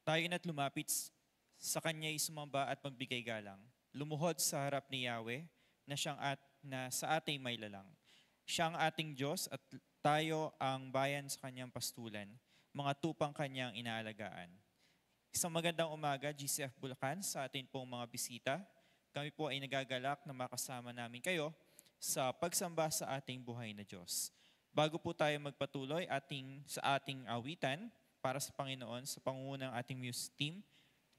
Tayo na't lumapit sa Kanya'y sumamba at magbigay galang. Lumuhod sa harap ni Yahweh na sa ating may lalang. Siya ang ating Diyos at tayo ang bayan sa Kanyang pastulan, mga tupang Kanyang inaalagaan. Isang magandang umaga, GCF Bulacan, sa atin pong mga bisita. Kami po ay nagagalak na makasama namin kayo sa pagsamba sa ating buhay na Diyos. Bago po tayo magpatuloy sa ating awitan para sa Panginoon, sa pangungunang ating music team,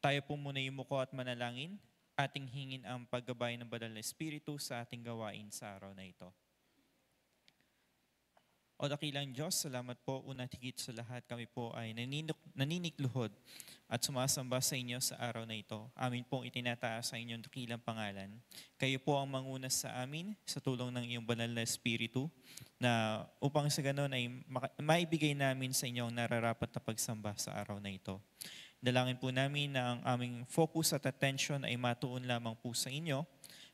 tayo po muna yumuko at manalangin, ating hingin ang paggabay ng Banal na Espiritu sa ating gawain sa araw na ito. O dakilang Diyos, salamat po. Una higit sa lahat, kami po ay naninikluhod at sumasamba sa inyo sa araw na ito. Amin pong itinataas sa inyong dakilang pangalan. Kayo po ang manguna sa amin sa tulong ng iyong banal na Espiritu na upang sa ganon ay maibigay namin sa inyong nararapat na pagsamba sa araw na ito. Dalangin po namin na ang aming focus at attention ay matuon lamang po sa inyo.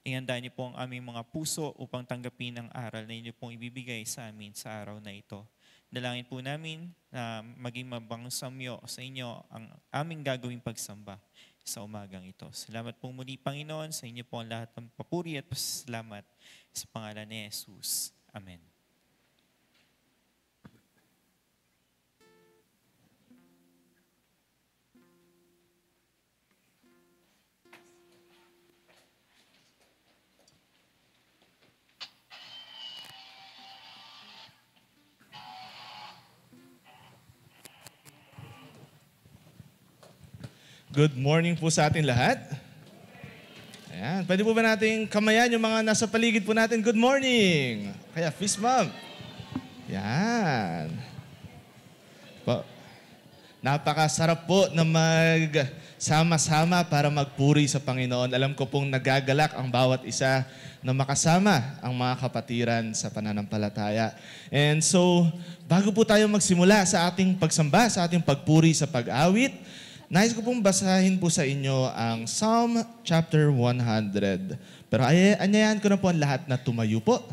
Ihanda niyo po ang aming mga puso upang tanggapin ang aral na inyo pong ibibigay sa amin sa araw na ito. Dalangin po namin na maging mabangsamyo sa inyo ang aming gagawing pagsamba sa umagang ito. Salamat po muli, Panginoon, sa inyo po ang lahat ng papuri at pasalamat sa pangalan ni Jesus. Amen. Good morning po sa atin lahat. Ayan. Pwede po ba nating kamayan yung mga nasa paligid po natin? Good morning! Kaya fist bump. Yan. Napakasarap po na magsama-sama para magpuri sa Panginoon. Alam ko pong nagagalak ang bawat isa na makasama ang mga kapatiran sa pananampalataya. And so, bago po tayo magsimula sa ating pagsamba, sa ating pagpuri sa pag-awit, nais ko pong basahin po sa inyo ang Psalm chapter 100. Pero anyayahan ko na po ang lahat na tumayo po.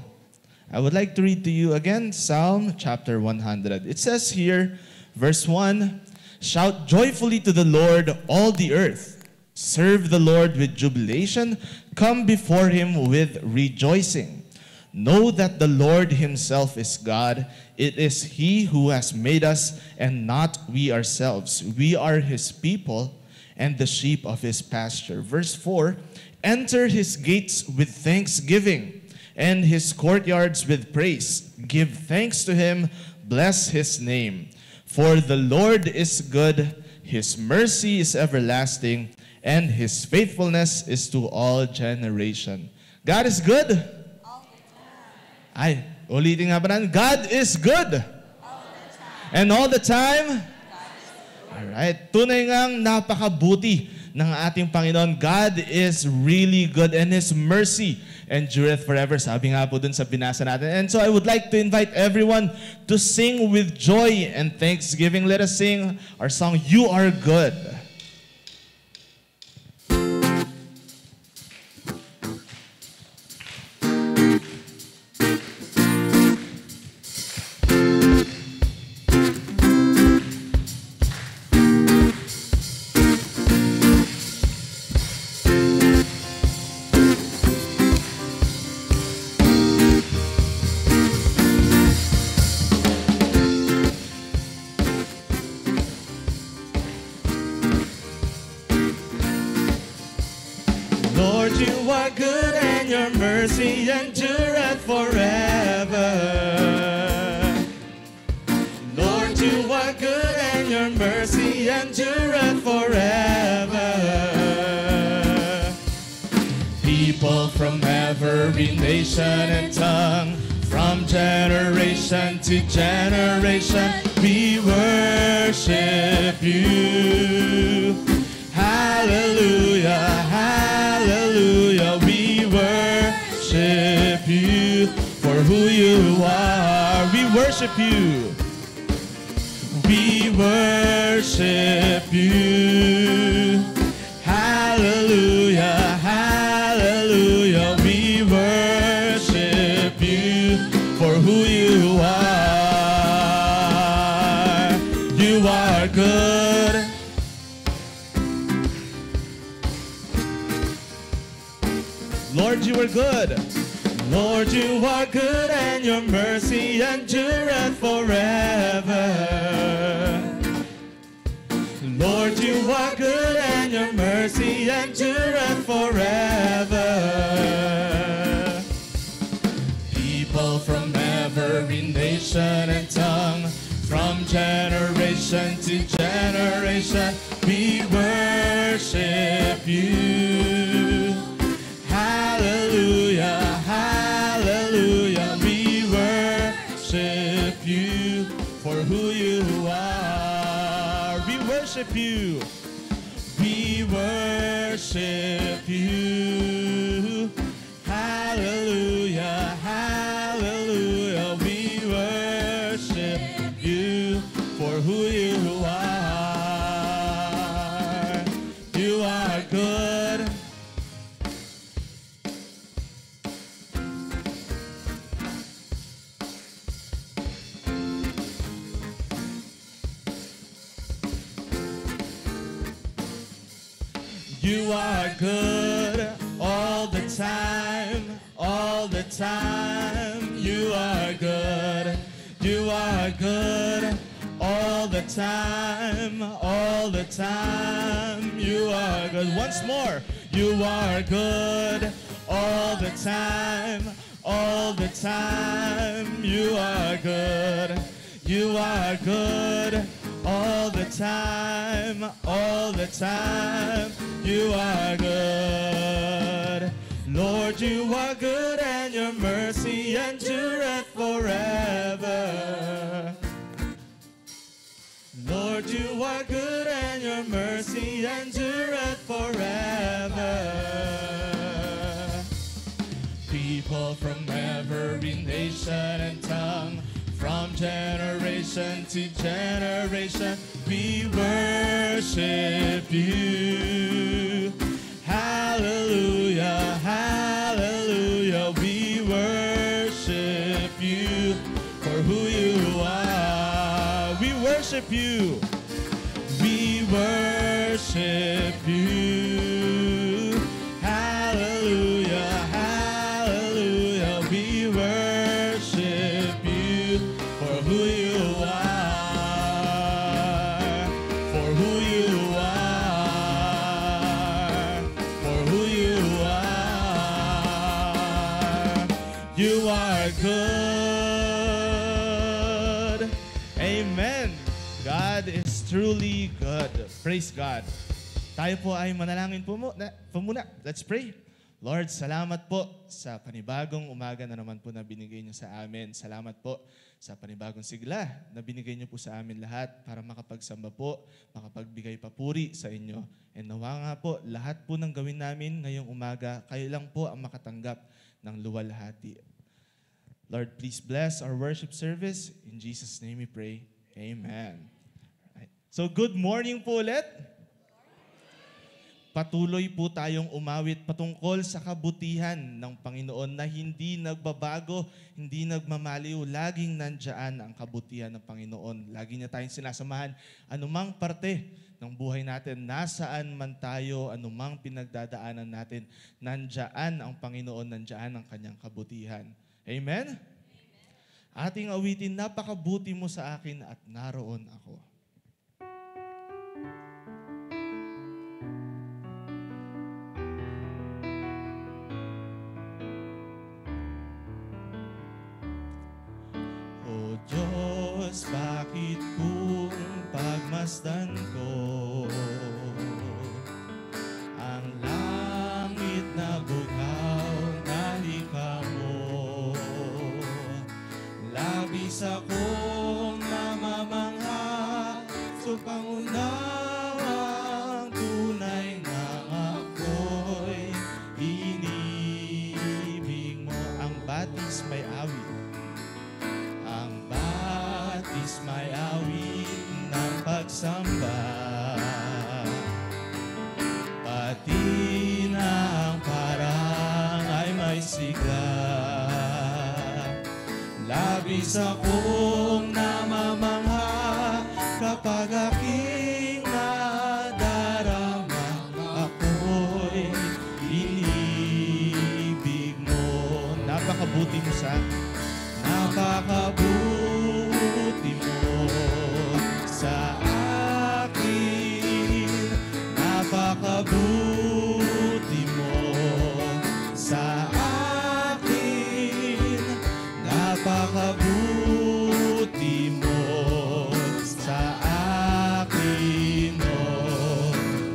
I would like to read to you again Psalm chapter 100. It says here, verse 1, "Shout joyfully to the Lord, all the earth. Serve the Lord with jubilation. Come before Him with rejoicing. Know that the Lord Himself is God. It is He who has made us and not we ourselves. We are His people and the sheep of His pasture." Verse 4, "Enter His gates with thanksgiving and His courtyards with praise. Give thanks to Him, bless His name. For the Lord is good, His mercy is everlasting, and His faithfulness is to all generation." God is good. Ay, ulitin nga ba natin? God is good. And all the time? Alright. Tunay ngang napakabuti ng ating Panginoon. God is really good and His mercy endureth forever. Sabi nga po dun sa binasa natin. And so I would like to invite everyone to sing with joy and thanksgiving. Let us sing our song, "You Are Good." Mercy endureth forever. Lord, you are good and your mercy endureth forever. People from every nation and tongue, from generation to generation, we worship you. Hallelujah, hallelujah, we worship you for who you are. We worship you. We worship you. Hallelujah, hallelujah, we worship you for who you are. You are good. Lord, you are good. Lord, you are good, and your mercy endureth forever. Lord, you are good, and your mercy endureth forever. People from every nation and tongue, from generation to generation, we worship you. Hallelujah, hallelujah, we worship you for who you are. We worship you. We worship you. Hallelujah, hallelujah, we worship you for who you are. You are good. You are good all the time, all the time. You are good. You are good all the time, all the time. You are good. Once more. You are good all the time, all the time. You are good. You are good all the time, all the time. You are good. Lord, you are good, and your mercy endureth forever. Lord, you are good, and your mercy endureth forever. People from every nation and tongue, from generation to generation, we worship you. Hallelujah, hallelujah, we worship you for who you are. We worship you. We worship you. Hallelujah, hallelujah, we worship you for who you are, for who you are, for who you are. You are good. Amen. God is truly good. Praise God. Tayo po ay manalangin po muna. Let's pray. Lord, salamat po sa panibagong umaga na naman po na binigay niyo sa amin. Salamat po sa panibagong sigla na binigay niyo po sa amin lahat para makapagsamba po, makapagbigay papuri sa inyo. And nawa nga po, lahat po ng gawin namin ngayong umaga, kayo lang po ang makatanggap ng luwalhati. Lord, please bless our worship service. In Jesus' name we pray. Amen. Right. So good morning po ulit. Patuloy po tayong umawit patungkol sa kabutihan ng Panginoon na hindi nagbabago, hindi nagmamaliw. Laging nandyan ang kabutihan ng Panginoon. Lagi niya tayong sinasamahan. Anumang parte ng buhay natin, nasaan man tayo, anumang pinagdadaanan natin, nandyan ang Panginoon, nandyan ang kanyang kabutihan. Amen? Ating awitin, napakabuti mo sa akin at naroon ako. O Diyos, bakit kung pagmasdan ko ang langit na bughaw na likha mo, labis akong namamangha sa pangunawang tunay na ako'y inibig mo. Ang batis may awit, ang batis may awit ng pagsamba, pati na ang parang ay may sigla. Labis akong namamangha kapag aking nadarama, ako'y inibig napakabuti mo sa akin, napakabuti mo sa akin, O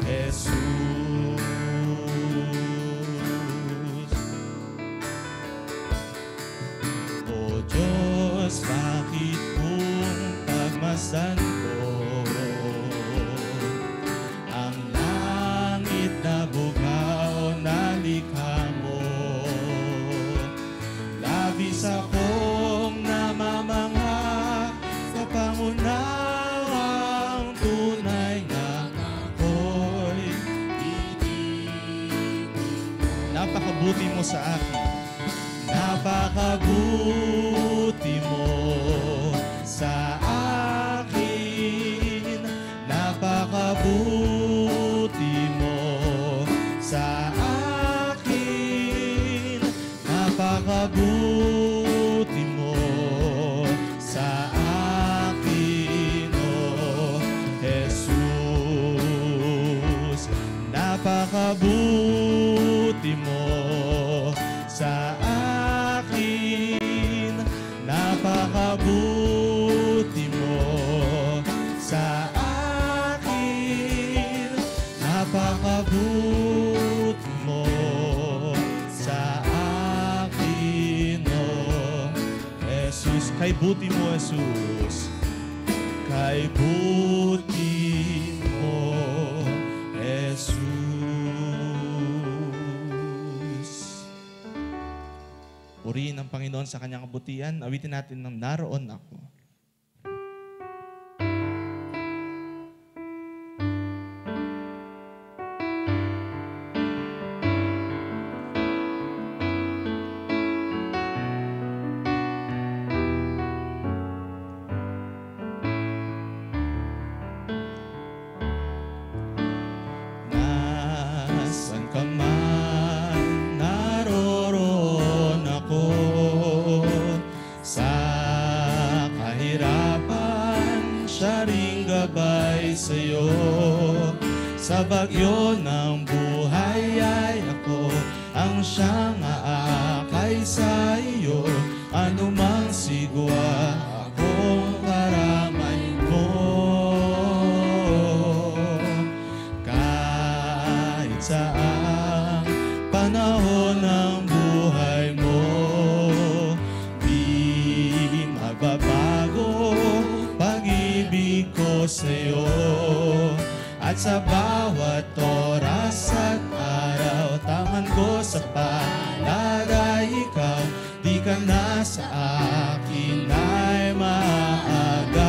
Jesus. O Diyos, bakit kung pagmasdan ko ang langit na bugaw na likha mo? Labis akong namamangha sa pangunawang tunay na ako'y ibigin. Napakabuti mo sa akin, napakabuti mo sa akin, napakabuti mo sa akin, napakabuti mo sa akin, O Jesus. Napakabuti mo sa akin, napakabuti mo sa akin, napakabuti mo sa akin, O Jesus. Kay buti mo, Jesus. Kay buti mo, Jesus. Purihin ang Panginoon sa kanyang kabutihan. Awitin natin ng naroon ako. Nasaan ka man, naroroon ako. Sa kahirapan, siya ring gabay sa'yo. Sa bagyo ng buhay ay ako ang siyang aakay sa iyo. Anumang sigwa, akong karamay mo. Kahit saang panahon ng buhay mo, di magbabago pag-ibig ko sa'yo. At sa bawat oras at araw, tangan ko sa palad ay ikaw. Di ka na sa akin ay maagaw.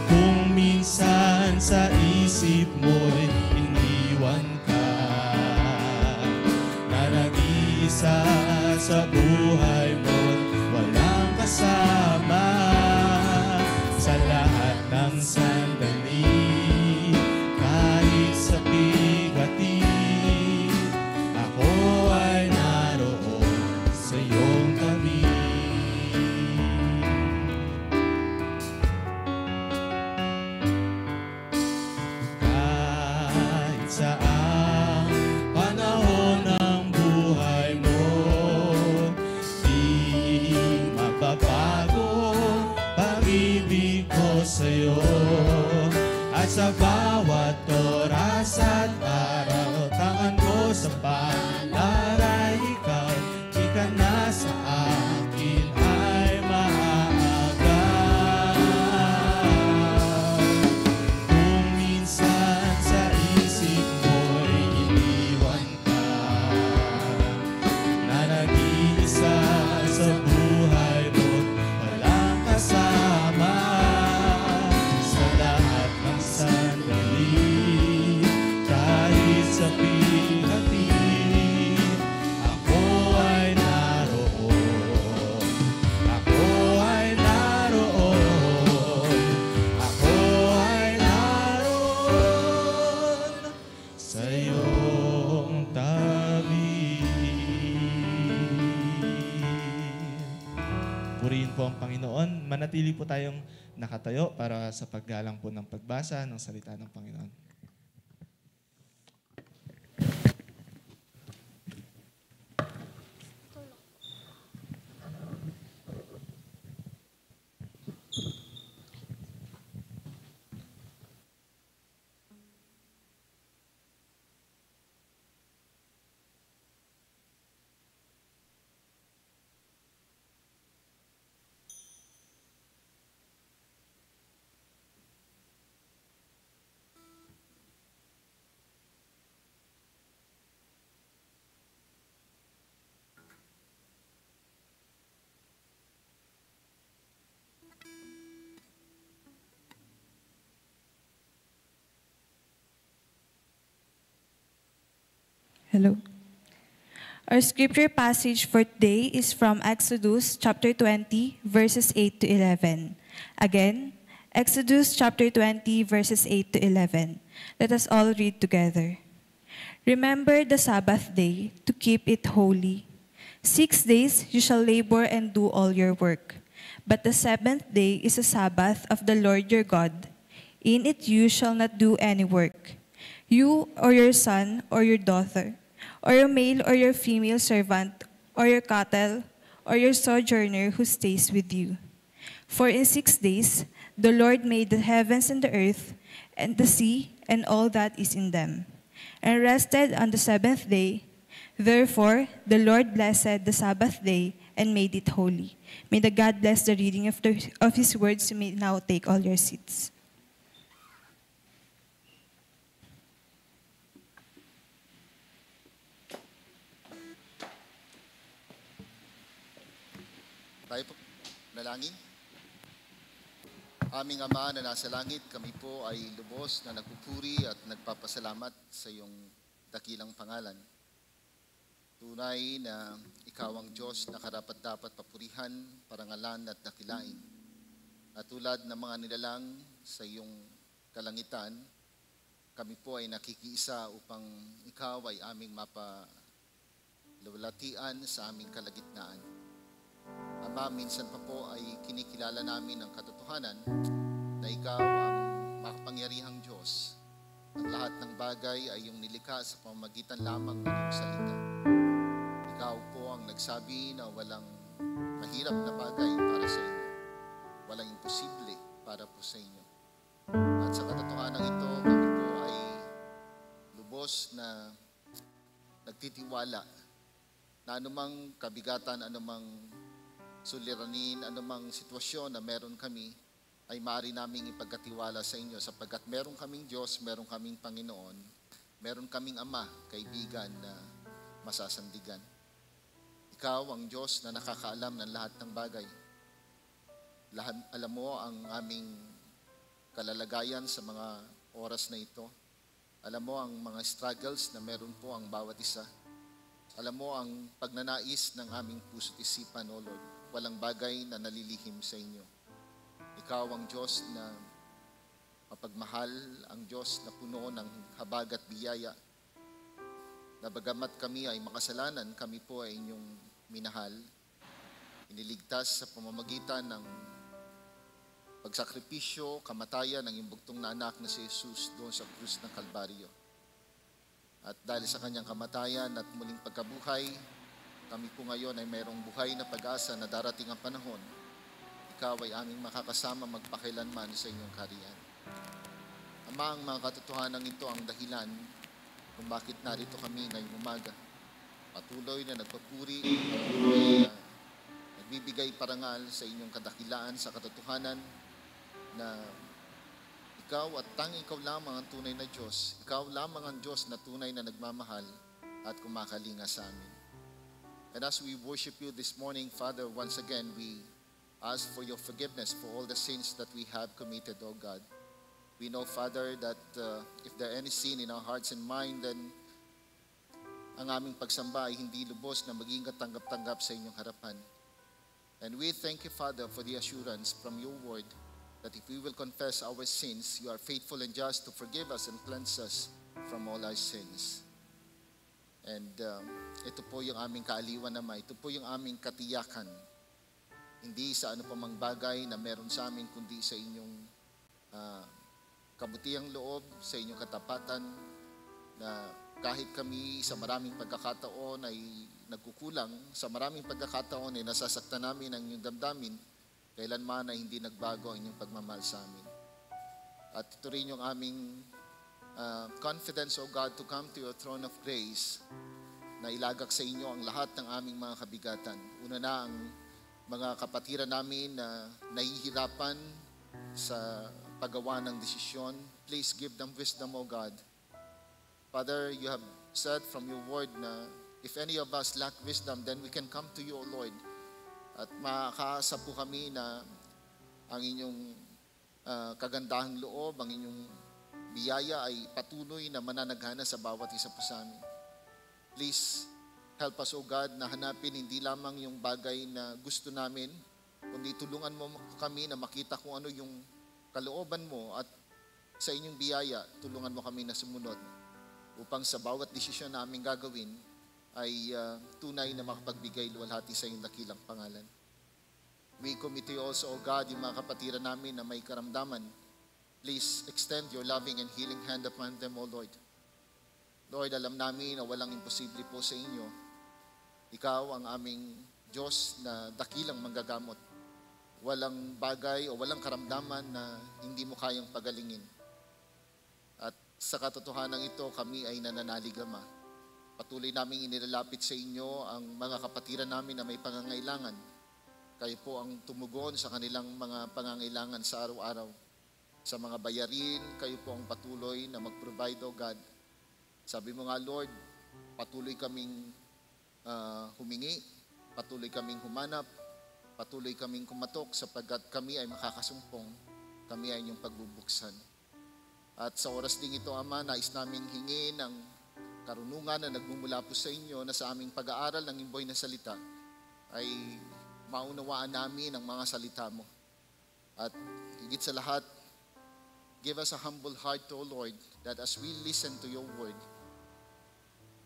Kung minsan sa isip mo'y iniwan ka, na nag-iisa sa buhay mo, walang kasama. Sa lahat ng sandali, kahit sa bigatin, ako ay naroon sa iyong tabi. Kahit saan panahon ng buhay mo, di mababago pag-ibig ko sa'yo. At sa bawat oras at araw, tangan ko sa palad ay ikaw. Di ka na sa akin ay maaagaw. Kung minsan sa isip mo'y iniwan ka, na nag-iisa sa buhay mo, walang kasama. Sa lahat ng sandali, kahit sa bigatin, ako ay naroon. Ako ay naroon. Ako ay naroon sa iyong tabi. Purihin po ang Panginoon. Manatili po tayong nakatayo para sa paggalang po ng pagbasa ng salita ng Panginoon. Hello. Our scripture passage for today is from Exodus chapter 20, verses 8 to 11. Again, Exodus chapter 20, verses 8 to 11. Let us all read together. Remember the Sabbath day to keep it holy. 6 days you shall labor and do all your work. But the seventh day is a Sabbath of the Lord your God. In it you shall not do any work. You or your son or your daughter, or your male or your female servant, or your cattle, or your sojourner who stays with you. For in 6 days the Lord made the heavens and the earth, and the sea, and all that is in them, and rested on the seventh day. Therefore the Lord blessed the Sabbath day and made it holy. May the God bless the reading of His words. You may now take all your seats. Tayo po, nalangin. Aming Ama na nasa langit, kami po ay lubos na nagpupuri at nagpapasalamat sa iyong dakilang pangalan. Tunay na ikaw ang Diyos na karapat-dapat papurihan, parangalan at dakilain. At tulad ng mga nilalang sa iyong kalangitan, kami po ay nakikiisa upang ikaw ay aming mapalawalatian sa aming kalagitnaan. Ama, minsan pa po ay kinikilala namin ang katotohanan na ikaw ang makapangyarihang Diyos. Ang lahat ng bagay ay iyong nilikha sa pamamagitan lamang ng iyong salita. Ikaw po ang nagsabi na walang mahirap na bagay para sa inyo. Walang imposible para po sa inyo. At sa katotohanan ito, kami po ay lubos na nagtitiwala na anumang kabigatan, anumang suliranin, anumang sitwasyon na meron kami, ay maaari naming ipagkatiwala sa inyo sapagkat meron kaming Diyos, meron kaming Panginoon, meron kaming Ama, kaibigan na masasandigan. Ikaw ang Diyos na nakakaalam ng lahat ng bagay. Alam mo ang aming kalalagayan sa mga oras na ito. Alam mo ang mga struggles na meron po ang bawat isa. Alam mo ang pagnanais ng aming puso't isipan, O Lord. Walang bagay na nalilihim sa inyo. Ikaw ang Diyos na mapagmahal, ang Diyos na puno ng habag at biyaya. Na bagamat kami ay makasalanan, kami po ay inyong minahal. Iniligtas sa pamamagitan ng pagsakripisyo, kamatayan ng iyong bugtong na anak na si Jesus doon sa krus ng Kalbaryo. At dahil sa kanyang kamatayan at muling pagkabuhay, kami po ngayon ay mayroong buhay na pag-asa na darating ang panahon. Ikaw ay aming makakasama magpakailanman sa inyong kaharian. Ama, ang mga katotohanan ito ang dahilan kung bakit narito kami ngayong umaga. Patuloy na nagpapuri, patuloy na nagbibigay parangal sa inyong kadakilaan sa katotohanan na ikaw at tanging ikaw lamang ang tunay na Diyos. Ikaw lamang ang Diyos na tunay na nagmamahal at kumakalinga sa amin. And as we worship you this morning, Father, once again, we ask for your forgiveness for all the sins that we have committed, O God. We know, Father, that if there any sin in our hearts and mind, then ang aming pagsamba ay hindi lubos na maging katanggap-tanggap sa inyong harapan. And we thank you, Father, for the assurance from your word that if we will confess our sins, you are faithful and just to forgive us and cleanse us from all our sins. And ito po yung aming kaaliwan naman. Ito po yung aming katiyakan hindi sa ano pa mang bagay na meron sa amin, kundi sa inyong kabutihang loob, sa inyong katapatan, na kahit kami sa maraming pagkakataon ay nagkukulang, sa maraming pagkakataon ay nasasaktan namin ang inyong damdamin, kailanman ay hindi nagbago ang inyong pagmamahal sa amin. At ito rin yung aming confidence, O God, to come to your throne of grace, na ilagak sa inyo ang lahat ng aming mga kabigatan. Una na ang mga kapatiran namin na nahihirapan sa paggawa ng desisyon. Please give them wisdom, O God. Father, you have said from your word na if any of us lack wisdom, then we can come to you, O Lord. At makakaasa po kami na ang inyong kagandahang loob, ang inyong biyaya ay patuloy na mananaghana sa bawat isa po sa amin. Please help us, O God, na hanapin hindi lamang yung bagay na gusto namin, kundi tulungan mo kami na makita kung ano yung kalooban mo, at sa inyong biyaya, tulungan mo kami na sumunod upang sa bawat desisyon na aming gagawin ay tunay na makapagbigay luwalhati sa iyong dakilang pangalan. We commit to you also, O God, yung mga kapatiran namin na may karamdaman. Please extend your loving and healing hand upon them, O Lord. Lord, alam namin na walang imposible po sa inyo. Ikaw ang aming Diyos na dakilang manggagamot. Walang bagay o walang karamdaman na hindi mo kayang pagalingin. At sa katotohanan ito, kami ay nananalig, Ama. Patuloy naming inilalapit sa inyo ang mga kapatiran namin na may pangangailangan. Kayo po ang tumugon sa kanilang mga pangangailangan sa araw-araw. Sa mga bayarin, kayo po ang patuloy na mag-provide, O God. Sabi mo nga, Lord, patuloy kaming humingi, patuloy kaming humanap, patuloy kaming kumatok sapagkat kami ay makakasumpong, kami ay inyong pagbubuksan. At sa oras ding ito, Ama, nais naming hingin ang karunungan na nagmumula po sa inyo na sa aming pag-aaral ng imboy na salita ay maunawaan namin ang mga salita mo. At higit sa lahat, give us a humble heart, O Lord, that as we listen to your word,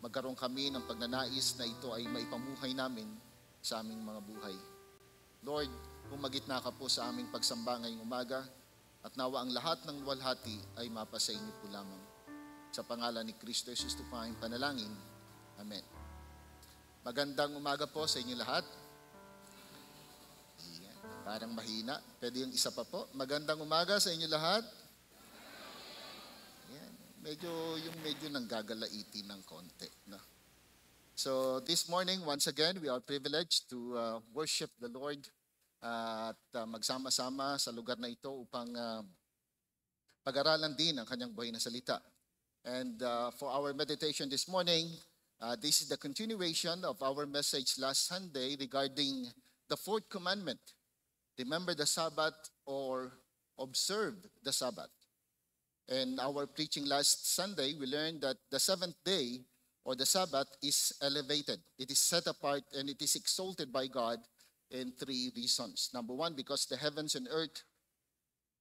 magkaroon kami ng pagnanais na ito ay maipamuhay namin sa aming mga buhay. Lord, pumagitna ka po sa aming pagsamba ngayong umaga, at nawa ang lahat ng luwalhati ay mapasa inyo po lamang. Sa pangalan ni Kristo Jesus ito po ang panalangin. Amen. Magandang umaga po sa inyo lahat. Ayan, parang mahina. Pwede yung isa pa po. Magandang umaga sa inyo lahat. Ayan, medyo nanggagalaiti ng konti. No? So this morning, once again, we are privileged to worship the Lord at magsama-sama sa lugar na ito upang pag-aralan din ang kanyang buhay na salita. And for our meditation this morning, this is the continuation of our message last Sunday regarding the fourth commandment. Remember the Sabbath or observe the Sabbath. In our preaching last Sunday, we learned that the seventh day or the Sabbath is elevated. It is set apart and it is exalted by God in three reasons. Number one, because the heavens and earth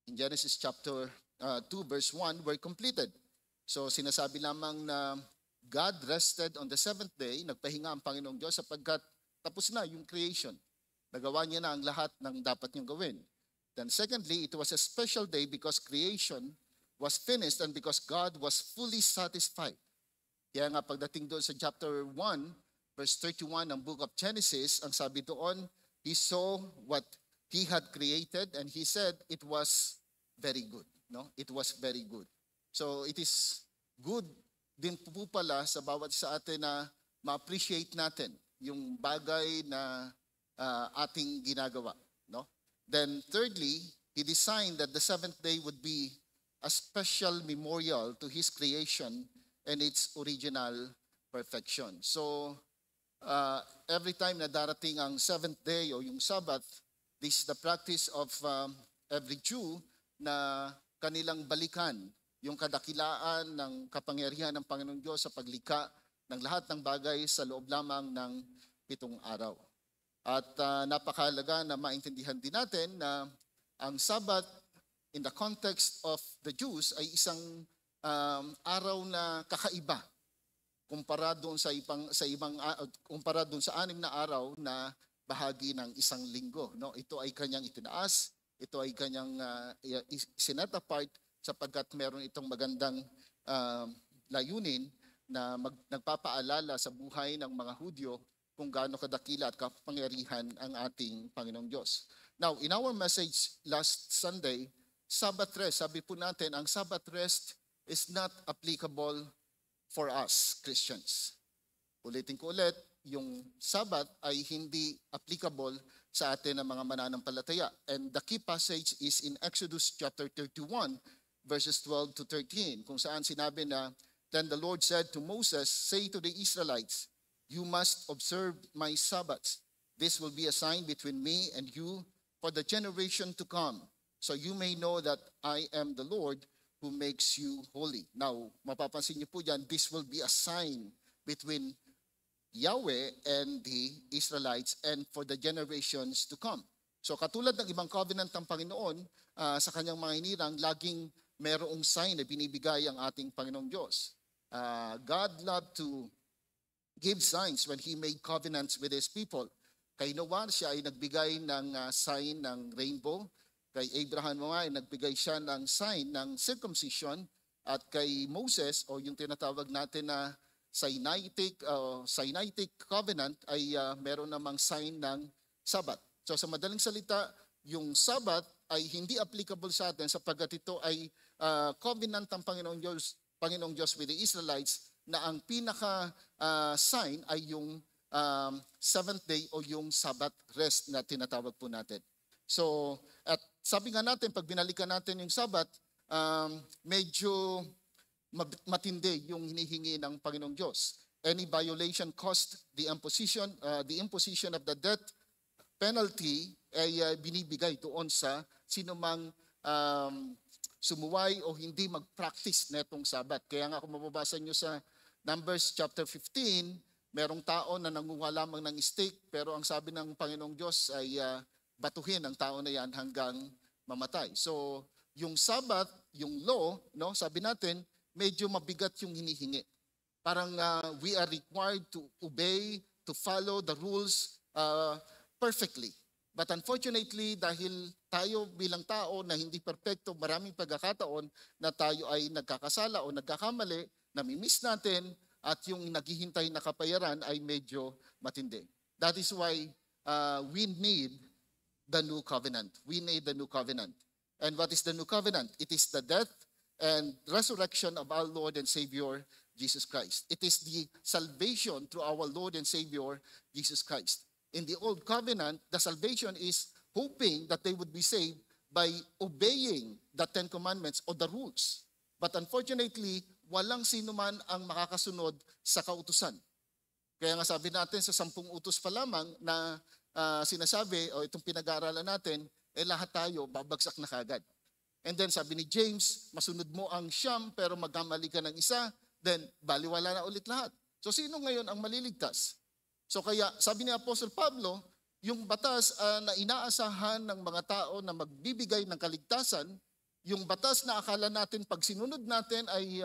in Genesis chapter 2 verse 1 were completed. So sinasabi lamang na God rested on the seventh day, nagpahinga ang Panginoong Diyos sapagkat tapos na yung creation. Nagawa niya na ang lahat ng dapat niyang gawin. Then secondly, it was a special day because creation was finished and because God was fully satisfied. Kaya nga pagdating doon sa chapter 1, verse 31 ng book of Genesis, ang sabi doon, He saw what He had created and He said it was very good. No? It was very good. So it is good din po pala sa bawat sa atin na ma-appreciate natin yung bagay na ating ginagawa. No? Then thirdly, He designed that the seventh day would be a special memorial to His creation and its original perfection. So every time na darating ang seventh day o yung Sabbath, this is the practice of every Jew na kanilang balikan yung kadakilaan ng kapangyarihan ng Panginoong Diyos sa paglikha ng lahat ng bagay sa loob lamang ng 7 araw. At napakahalaga na maintindihan din natin na ang Sabbath in the context of the Jews ay isang araw na kakaiba kumpara doon sa ibang kumpara doon sa 6 na araw na bahagi ng isang linggo. No? Ito ay kanyang itinaas, ito ay kanyang sinet apart sapagkat meron itong magandang layunin na nagpapaalala sa buhay ng mga Hudyo kung gaano kadakila at kapangyarihan ang ating Panginoong Diyos. Now, in our message last Sunday, Sabbath rest, sabi po natin, ang Sabbath rest is not applicable for us, Christians. Ulitin ko ulit, yung Sabbath ay hindi applicable sa atin ng mga mananampalataya. And the key passage is in Exodus chapter 31, verses 12 to 13, kung saan sinabi na, "Then the Lord said to Moses, say to the Israelites, you must observe my Sabbaths. This will be a sign between me and you for the generation to come, so you may know that I am the Lord who makes you holy." Now, mapapansin niyo po dyan, this will be a sign between Yahweh and the Israelites and for the generations to come. So katulad ng ibang covenant ng Panginoon, sa kanyang mga hinirang, laging merong sign na binibigay ang ating Panginoong Diyos. God loved to give signs when He made covenants with His people. Kay Noah, siya ay nagbigay ng sign ng rainbow. Kay Abraham ay nagbigay siya ng sign ng circumcision. At kay Moses, o yung tinatawag natin na Sinaitic covenant, ay meron namang sign ng Sabbath. So sa madaling salita, yung Sabbath ay hindi applicable sa atin sapagkat ito ay covenant ng Panginoong Diyos with the Israelites, na ang pinaka sign ay yung seventh day o yung Sabbath rest na tinatawag po natin. So, at sabi nga natin, pag binalikan natin yung Sabbath, medyo matindi yung hinihingi ng Panginoong Diyos. Any violation cost the imposition of the death penalty ay binibigay doon sa sinumang sumuway o hindi mag-practice netong Sabbath. Kaya nga kung mababasa nyo sa Numbers chapter 15, merong tao na nangunguha lamang ng steak, pero ang sabi ng Panginoong Diyos ay batuhin ang tao na yan hanggang mamatay. So, yung Sabbath, yung law, no, sabi natin, medyo mabigat yung hinihingi. Parang we are required to obey, to follow the rules perfectly. But unfortunately, dahil tayo bilang tao na hindi perpekto, maraming pagkakataon na tayo ay nagkakasala o nagkakamali, namimiss natin, at yung naghihintay na kapayaran ay medyo matindi. That is why we need the new covenant. We need the new covenant. And what is the new covenant? It is the death and resurrection of our Lord and Savior, Jesus Christ. It is the salvation through our Lord and Savior, Jesus Christ. In the old covenant, the salvation is hoping that they would be saved by obeying the Ten Commandments or the rules. But unfortunately, walang sino man ang makakasunod sa kautusan. Kaya nga sabi natin sa 10 utos pa lamang na sinasabi o itong pinag-aaralan natin, lahat tayo babagsak na kagad. And then sabi ni James, masunod mo ang 9 pero magkamali ka ng isa, then baliwala na ulit lahat. So sino ngayon ang maliligtas? So kaya sabi ni Apostle Pablo, yung batas na inaasahan ng mga tao na magbibigay ng kaligtasan, yung batas na akala natin pag sinunod natin ay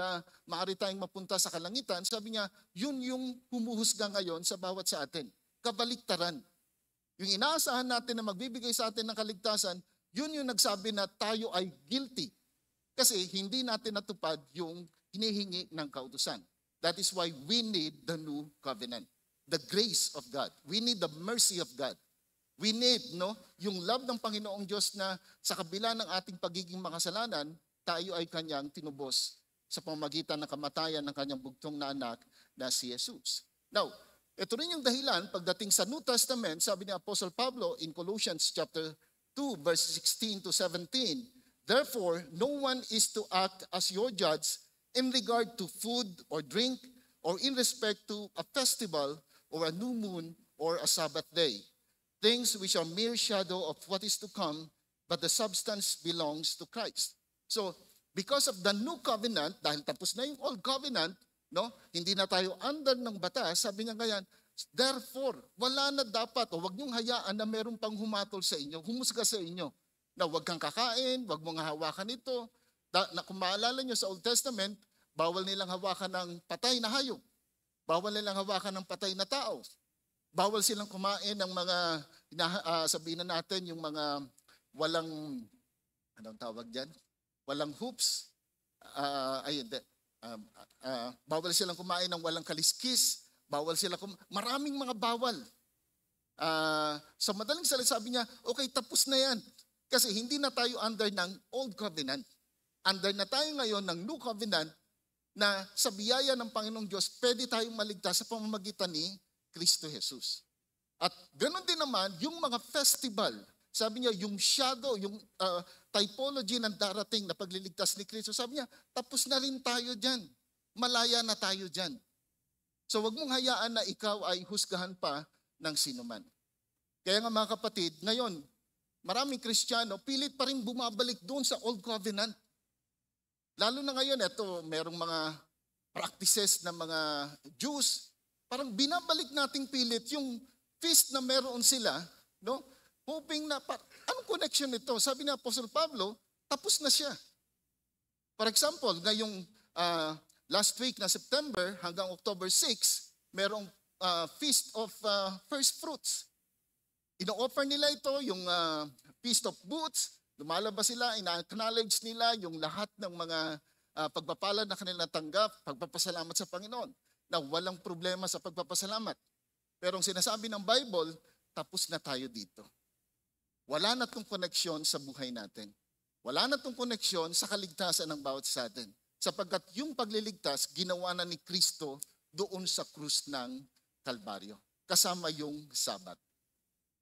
maaari tayong mapunta sa kalangitan, sabi niya, yun yung humuhusga ngayon sa bawat sa atin. Kabaliktaran. Yung inaasahan natin na magbibigay sa atin ng kaligtasan, yun yung nagsabi na tayo ay guilty. Kasi hindi natin natupad yung hinihingi ng kautusan. That is why we need the new covenant. The grace of God. We need the mercy of God. We need yung love ng Panginoong Diyos na sa kabila ng ating pagiging makasalanan, tayo ay kanyang tinubos sa pamamagitan ng kamatayan ng kanyang bugtong na anak na si Jesus. Now, ito rin yung dahilan pagdating sa New Testament, sabi ni Apostle Pablo in Colossians chapter 2, verse 16 to 17, "Therefore, no one is to act as your judge in regard to food or drink or in respect to a festival or a new moon or a Sabbath day. Things which are mere shadow of what is to come, but the substance belongs to Christ." So, because of the new covenant, dahil tapos na yung old covenant, hindi na tayo under ng batas, sabi niya ngayon, therefore, wala na dapat, o wag niyong hayaan na meron pang humatol sa inyo, humusga sa inyo, na wag kang kakain, wag mong hawakan ito. Kung maalala niyo sa Old Testament, bawal nilang hawakan ng patay na hayop. Bawal nilang hawakan ng patay na tao. Bawal silang kumain ng mga sabihin na natin yung mga walang, anong tawag dyan? Walang hoops. Bawal silang kumain ng walang kaliskis. Bawal sila maraming mga bawal. Sa madaling salita sabi niya, okay, tapos na yan. Kasi hindi na tayo under ng Old Covenant. Under na tayo ngayon ng New Covenant na sa biyaya ng Panginoong Diyos, pwede tayong maligtas sa pamamagitan ni Kristo Jesus. At ganoon din naman, yung mga festival, sabi niya, yung shadow, yung typology ng darating na pagliligtas ni Kristo, sabi niya, tapos na rin tayo dyan. Malaya na tayo dyan. So wag mong hayaan na ikaw ay husgahan pa ng sinuman. Kaya nga mga kapatid, ngayon, maraming Kristiyano, pilit pa rin bumabalik doon sa Old Covenant. Lalo na ngayon, merong mga practices ng mga Jews, parang binabalik nating pilit yung feast na meron sila, no? Hoping na, anong connection nito? Sabi ni Apostle Pablo, tapos na siya. For example, ngayong last week na September hanggang October 6, merong Feast of First Fruits. Ino-offer nila ito, yung Feast of Booths. Lumalabas sila, ina-acknowledge nila yung lahat ng mga pagpapala na kanila natanggap, pagpapasalamat sa Panginoon, na walang problema sa pagpapasalamat. Pero ang sinasabi ng Bible, tapos na tayo dito. Wala na itong koneksyon sa buhay natin. Wala na itong koneksyon sa kaligtasan ng bawat sa atin. Sapagkat yung pagliligtas, ginawa na ni Kristo doon sa krus ng Kalbaryo. Kasama yung Sabat.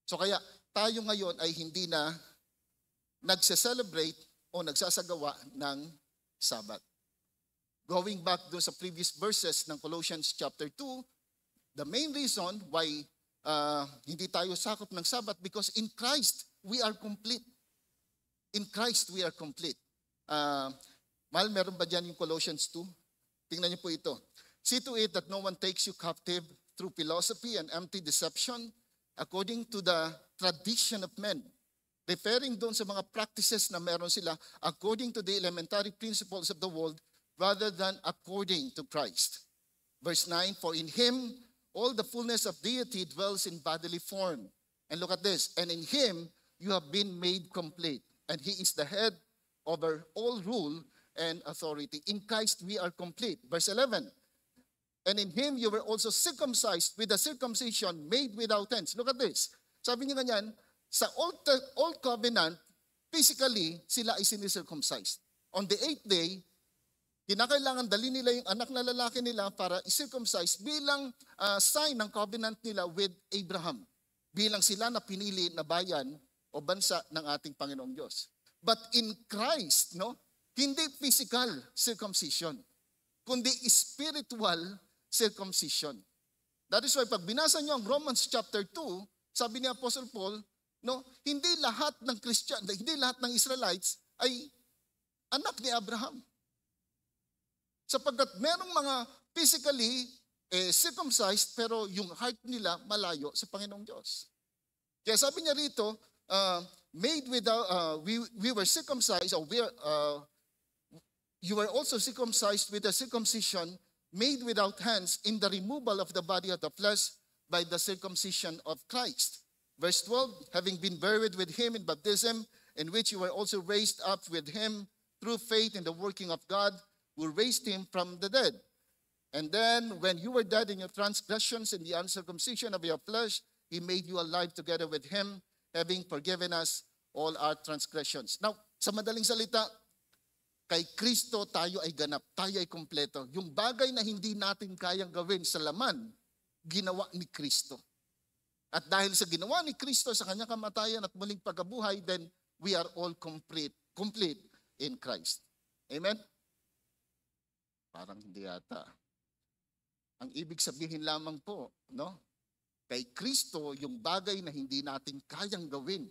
So kaya tayo ngayon ay hindi na nagse-celebrate o nagsasagawa ng Sabat. Going back doon sa previous verses ng Colossians chapter 2, the main reason why hindi tayo sakop ng Sabat because in Christ we are complete. In Christ we are complete. Mahal, meron ba dyan yung Colossians 2? Tingnan niyo po ito. See to it that no one takes you captive through philosophy and empty deception according to the tradition of men. Referring doon sa mga practices na meron sila according to the elementary principles of the world rather than according to Christ. Verse 9, for in Him all the fullness of deity dwells in bodily form. And look at this, and in Him you have been made complete. And He is the head over all rule and authority. In Christ we are complete. Verse 11, and in Him you were also circumcised with a circumcision made without hands. Look at this. Sabi niya ganyan, sa Old Covenant, physically, sila ay sinicircumcised. On the 8th day, kinakailangan dali nila yung anak na lalaki nila para i-circumcise bilang sign ng covenant nila with Abraham. Bilang sila na pinili na bayan o bansa ng ating Panginoong Diyos. But in Christ, no, hindi physical circumcision, kundi spiritual circumcision. That is why pag binasa niyo ang Romans chapter 2, sabi ni Apostle Paul, no, hindi lahat ng Christian, hindi lahat ng Israelites ay anak ni Abraham. Sapagkat merong mga physically circumcised pero yung heart nila malayo sa Panginoong Diyos. Kaya sabi niya rito, made without we were circumcised or you were also circumcised with a circumcision made without hands in the removal of the body of the flesh by the circumcision of Christ. Verse 12, having been buried with Him in baptism, in which you were also raised up with Him through faith in the working of God, who raised Him from the dead. And then, when you were dead in your transgressions and the uncircumcision of your flesh, He made you alive together with Him, having forgiven us all our transgressions. Now, sa madaling salita, kay Kristo tayo ay ganap, tayo ay kompleto. Yung bagay na hindi natin kayang gawin sa laman, ginawa ni Kristo. At dahil sa ginawa ni Kristo sa kanyang kamatayan at muling pagkabuhay, then we are all complete in Christ. Amen? Parang hindi yata. Ang ibig sabihin lamang po, no? Kay Kristo, yung bagay na hindi natin kayang gawin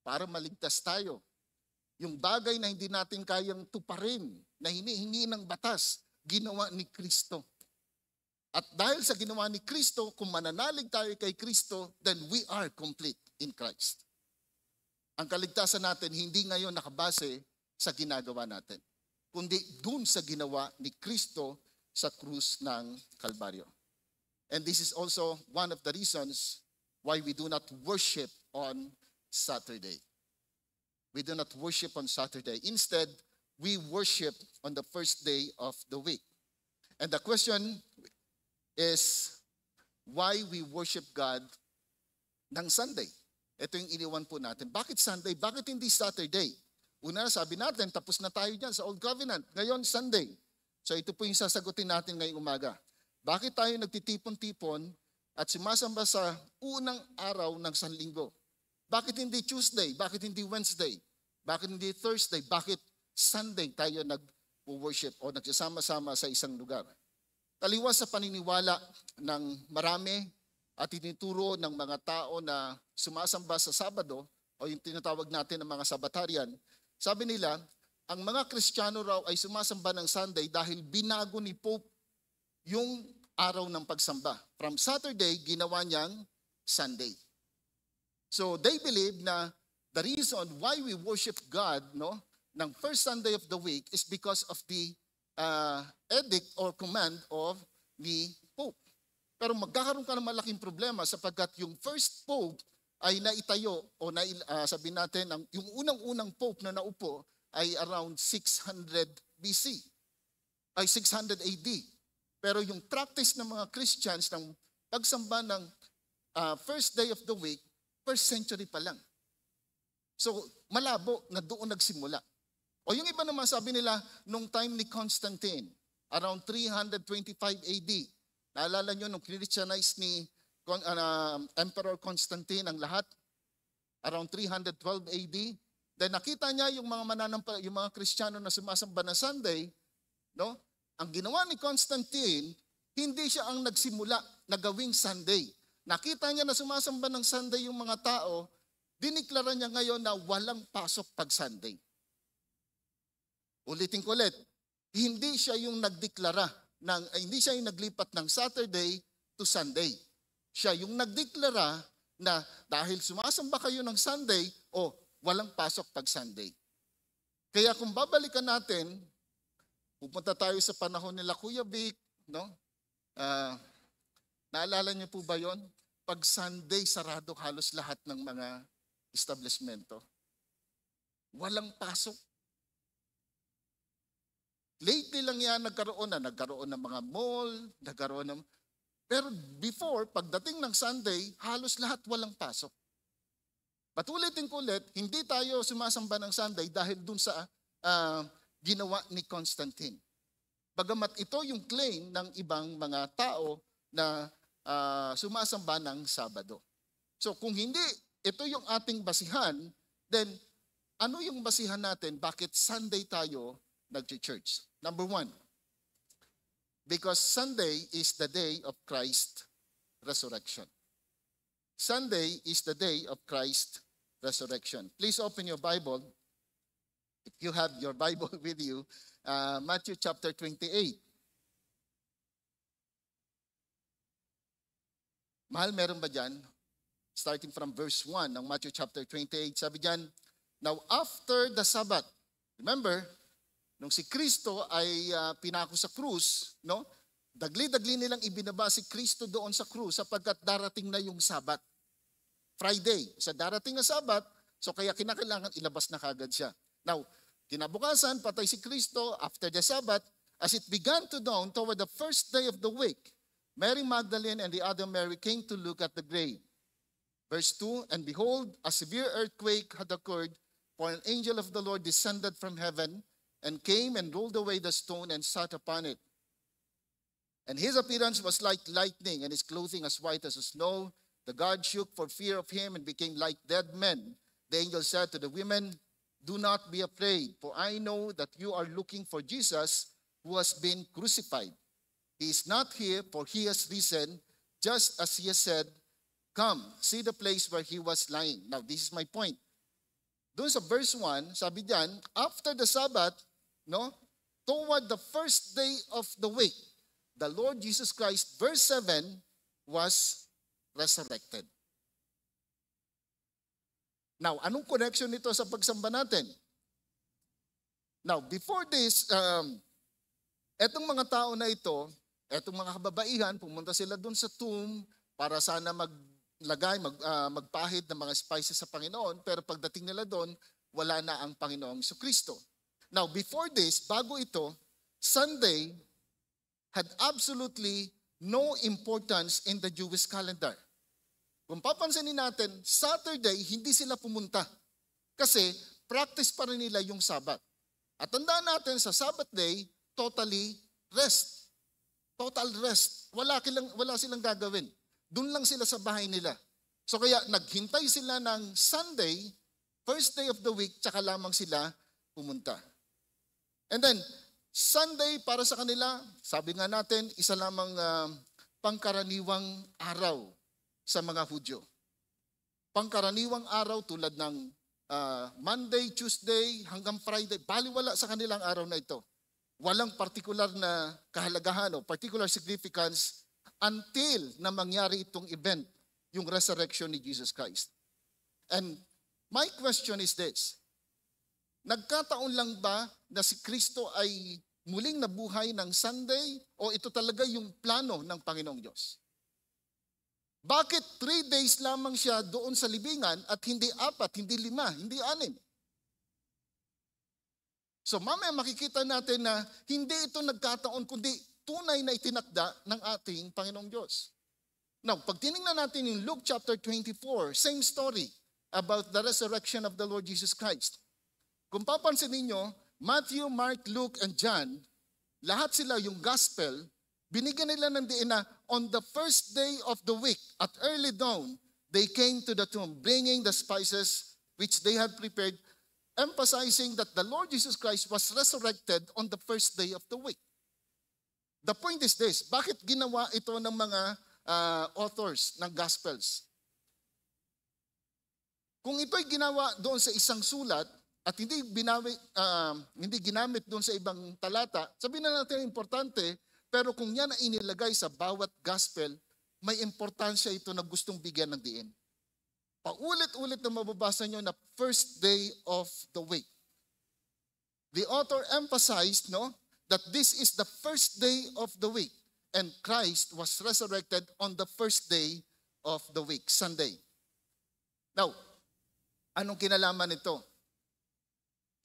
para maligtas tayo, yung bagay na hindi natin kayang tuparin, na hinihingi ng batas, ginawa ni Kristo. At dahil sa ginawa ni Kristo, kung mananalig tayo kay Kristo, then we are complete in Christ. Ang kaligtasan natin hindi ngayon nakabase sa ginagawa natin, kundi dun sa ginawa ni Kristo sa krus ng Kalbaryo. And this is also one of the reasons why we do not worship on Saturday. We do not worship on Saturday. Instead, we worship on the first day of the week. And the question is, why we worship God ng Sunday? Ito yung iniwan po natin. Bakit Sunday? Bakit hindi Saturday? Una, sabi natin, tapos na tayo dyan sa Old Covenant. Ngayon, Sunday. So ito po yung sasagutin natin ngayong umaga. Bakit tayo nagtitipon-tipon at sumasamba sa unang araw ng Sanlinggo? Bakit hindi Tuesday? Bakit hindi Wednesday? Bakit hindi Thursday? Bakit Sunday tayo nag-worship o nagsasama-sama sa isang lugar? Taliwas sa paniniwala ng marami at tinuturo ng mga tao na sumasamba sa Sabado o yung tinatawag natin ng mga Sabatarian, sabi nila, ang mga Kristiyano raw ay sumasamba ng Sunday dahil binago ni Pope yung araw ng pagsamba. From Saturday, ginawa niyang Sunday. So they believe na the reason why we worship God ng first Sunday of the week is because of the edict or command of the Pope. Pero magkakaroon ka ng malaking problema sapagkat yung first Pope ay naitayo o sabihin natin, yung unang-unang Pope na naupo ay around 600 BC, ay 600 AD. Pero yung practice ng mga Christians ng pagsamba ng first day of the week, first century pa lang. So malabo na doon nagsimula. O yung iba naman sabi nila, nung time ni Constantine, around 325 AD, naalala nyo nung Christianize ni Emperor Constantine ang lahat, around 312 AD, then nakita niya yung mga Kristiyano na sumasamba ng Sunday, ang ginawa ni Constantine, hindi siya ang nagsimula na gawing Sunday. Nakita niya na sumasamba ng Sunday yung mga tao, diniklara niya ngayon na walang pasok pag Sunday. Ulitin ko ulit, hindi siya yung nagdeklara, hindi siya yung naglipat ng Saturday to Sunday. Siya yung nagdeklara na dahil sumasamba kayo ng Sunday, walang pasok pag Sunday. Kaya kung babalikan natin, pupunta tayo sa panahon nila Kuya Vic, naalala niyo po ba yon? Pag Sunday, sarado halos lahat ng mga establishmento. Walang pasok. Lately lang yan nagkaroon ng mga mall, pero before, pagdating ng Sunday, halos lahat walang pasok. But ulitin ko ulit, hindi tayo sumasamba ng Sunday dahil dun sa ginawa ni Constantine. Bagamat ito yung claim ng ibang mga tao na sumasamba ng Sabado. So kung hindi ito yung ating basihan, then ano yung basihan natin? Bakit Sunday tayo nag-church? Number one, because Sunday is the day of Christ's resurrection. Sunday is the day of Christ's resurrection. Please open your Bible, if you have your Bible with you, Matthew chapter 28. Mahal, meron ba dyan? Starting from verse 1 ng Matthew chapter 28, sabi dyan, now after the Sabbath, remember, nung si Kristo ay pinako sa krus, dagli-dagli nilang ibinaba si Kristo doon sa krus sapagkat darating na yung Sabat. Friday, sa darating na Sabat, so kaya kinakailangan ilabas na kagad siya. Now, kinabukasan, patay si Kristo after the Sabbath, as it began to dawn toward the first day of the week, Mary Magdalene and the other Mary came to look at the grave. Verse 2, and behold, a severe earthquake had occurred, for an angel of the Lord descended from heaven and came and rolled away the stone and sat upon it. And his appearance was like lightning, and his clothing as white as snow. The guards shook for fear of him and became like dead men. The angel said to the women, do not be afraid, for I know that you are looking for Jesus who has been crucified. He is not here, for he has risen, just as he has said. Come, see the place where he was lying. Now, this is my point. Doon sa verse 1, sabi diyan, after the Sabbath, toward the first day of the week, the Lord Jesus Christ, verse 7, was resurrected. Now, anong connection nito sa pagsamba natin? Now, before this, etong mga tao na ito, etong mga kababaihan, pumunta sila doon sa tomb para sana magpahid ng mga spices sa Panginoon, pero pagdating nila doon, wala na ang Panginoong Kristo. Now, before this, bago ito, Sunday had absolutely no importance in the Jewish calendar. Kung papansinin natin, Saturday, hindi sila pumunta. Kasi practice pa rin nila yung Sabbath. At tandaan natin, sa Sabbath day, totally rest. Total rest. Wala silang gagawin. Doon lang sila sa bahay nila. So kaya naghintay sila ng Sunday, first day of the week, tsaka lamang sila pumunta. And then, Sunday para sa kanila, sabi nga natin, isa lamang pangkaraniwang araw sa mga Hudyo. Pangkaraniwang araw tulad ng Monday, Tuesday, hanggang Friday, baliwala sa kanilang araw na ito. Walang particular na kahalagahan o particular significance until na mangyari itong event, yung resurrection ni Jesus Christ. And my question is this, nagkataon lang ba na si Kristo ay muling nabuhay ng Sunday o ito talaga yung plano ng Panginoong Diyos? Bakit 3 days lamang siya doon sa libingan at hindi 4, hindi 5, hindi 6? So mamaya makikita natin na hindi ito nagkataon kundi tunay na itinakda ng ating Panginoong Diyos. Now, pag tinignan natin yung Luke chapter 24, same story about the resurrection of the Lord Jesus Christ. Kung papansin ninyo, Matthew, Mark, Luke, and John, lahat sila yung gospel, binigyan nila ng diin na on the first day of the week, at early dawn, they came to the tomb, bringing the spices which they had prepared, emphasizing that the Lord Jesus Christ was resurrected on the first day of the week. The point is this, bakit ginawa ito ng mga authors ng Gospels? Kung ito'y ginawa doon sa isang sulat at hindi ginamit doon sa ibang talata, sabihin na natin importante, pero kung yan ay inilagay sa bawat Gospel, may importansya ito na gustong bigyan ng diin. Paulit-ulit na mababasa nyo na first day of the week. The author emphasized that this is the first day of the week and Christ was resurrected on the first day of the week, Sunday. Now, anong kinalaman nito?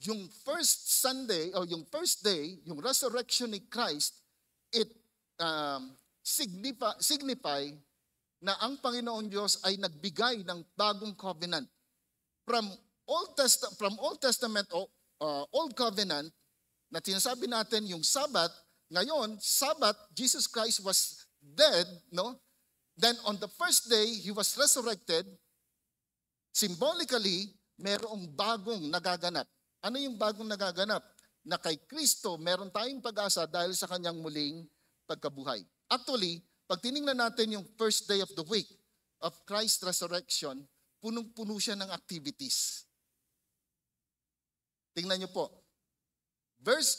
Yung first Sunday o yung first day, yung resurrection ni Christ, it signify na ang Panginoon Diyos ay nagbigay ng bagong covenant. From Old Testament o Old Covenant, na sinasabi natin yung Sabbath, ngayon, Sabbath, Jesus Christ was dead, Then on the first day, He was resurrected. Symbolically, merong bagong nagaganap. Ano yung bagong nagaganap? Na kay Kristo, meron tayong pag-asa dahil sa Kanyang muling pagkabuhay. Actually, pag tinignan natin yung first day of the week of Christ's resurrection, punong-puno siya ng activities. Tingnan niyo po.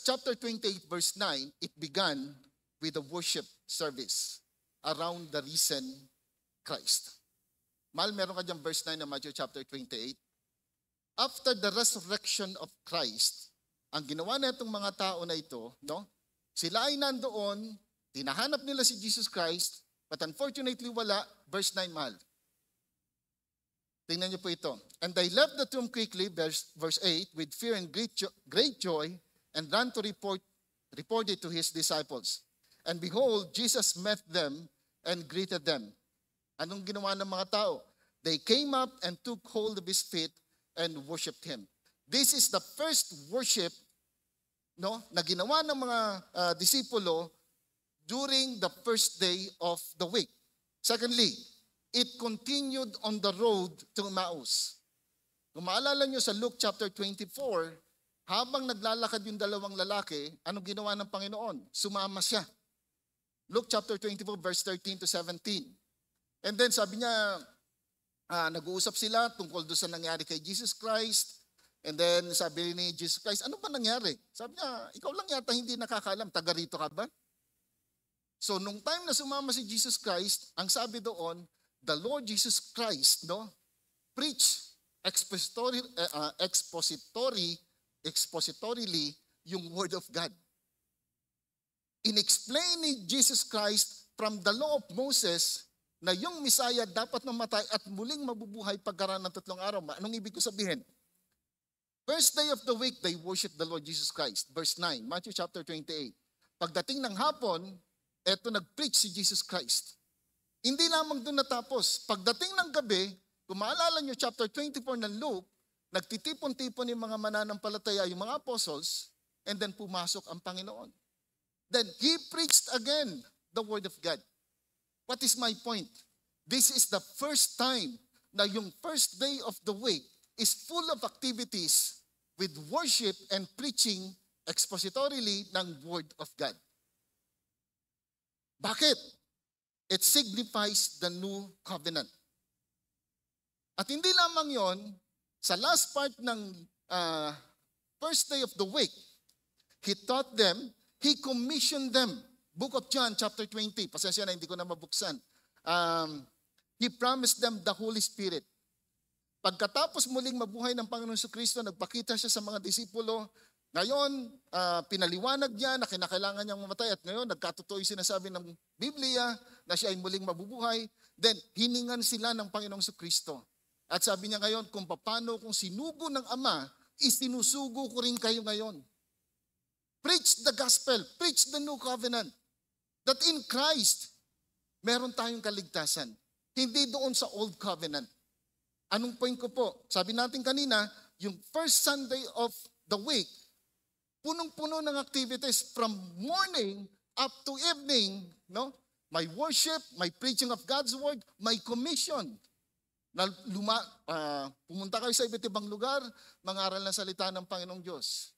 Chapter 28, verse 9, it began with a worship service around the risen Christ. Mahal, meron ka dyan verse 9 ng Matthew chapter 28. After the resurrection of Christ, ang ginawa na itong mga tao na ito, sila ay nandoon, tinahanap nila si Jesus Christ, but unfortunately wala. Verse 9, mahal. Tingnan niyo po ito. And they left the tomb quickly, verse 8, with fear and great joy, and ran to report it to his disciples. And behold, Jesus met them and greeted them. Anong ginawa ng mga tao? They came up and took hold of his feet and worshipped him. This is the first worship na ginawa ng mga disipulo during the first day of the week. Secondly, it continued on the road to Emmaus. Kung maalala nyo sa Luke chapter 24, habang naglalakad yung dalawang lalaki, anong ginawa ng Panginoon? Sumama siya. Luke chapter 24, verse 13 to 17. And then sabi niya, nag-uusap sila tungkol doon sa nangyari kay Jesus Christ. And then sabi ni Jesus Christ, ano ba nangyari? Sabi niya, ikaw lang yata hindi nakakaalam, taga rito ka ba? So nung time na sumama si Jesus Christ, ang sabi doon, the Lord Jesus Christ, preach expositorily yung Word of God. In explaining Jesus Christ from the law of Moses na yung Messiah dapat mamatay at muling mabubuhay pagkaraan ng 3 araw. Anong ibig ko sabihin? First day of the week, they worship the Lord Jesus Christ. Verse 9, Matthew chapter 28. Pagdating ng hapon, eto nag-preach si Jesus Christ. Hindi lamang doon natapos. Pagdating ng gabi, kung maalala nyo chapter 24 ng Luke, nagtitipon-tipon yung mga mananampalataya, yung mga apostles, and then pumasok ang Panginoon. Then He preached again the Word of God. What is my point? This is the first time na yung first day of the week is full of activities with worship and preaching expositorily ng Word of God. Bakit? It signifies the new covenant. At hindi lamang yon, sa last part ng first day of the week, He taught them, He commissioned them. Book of John, chapter 20. Pasensya na, hindi ko na mabuksan. He promised them the Holy Spirit. Pagkatapos muling mabuhay ng Panginoon Kristo, nagpakita siya sa mga disipulo. Ngayon, pinaliwanag niya na kinakailangan niyang mamatay. At ngayon, nagkatotoo yung sinasabi ng Biblia na siya ay muling mabubuhay. Then, hiningan sila ng Panginoong Kristo. At sabi niya ngayon, kung paano kung sinugo ng Ama, isinusugo ko rin kayo ngayon. Preach the gospel. Preach the new covenant. That in Christ, meron tayong kaligtasan. Hindi doon sa old covenant. Anong point ko po? Sabi natin kanina, yung first Sunday of the week, punong-puno ng activities from morning up to evening, no? May worship, may preaching of God's word, may commission. Na pumunta kayo sa iba't ibang lugar, mangaral ng salita ng Panginoong Diyos.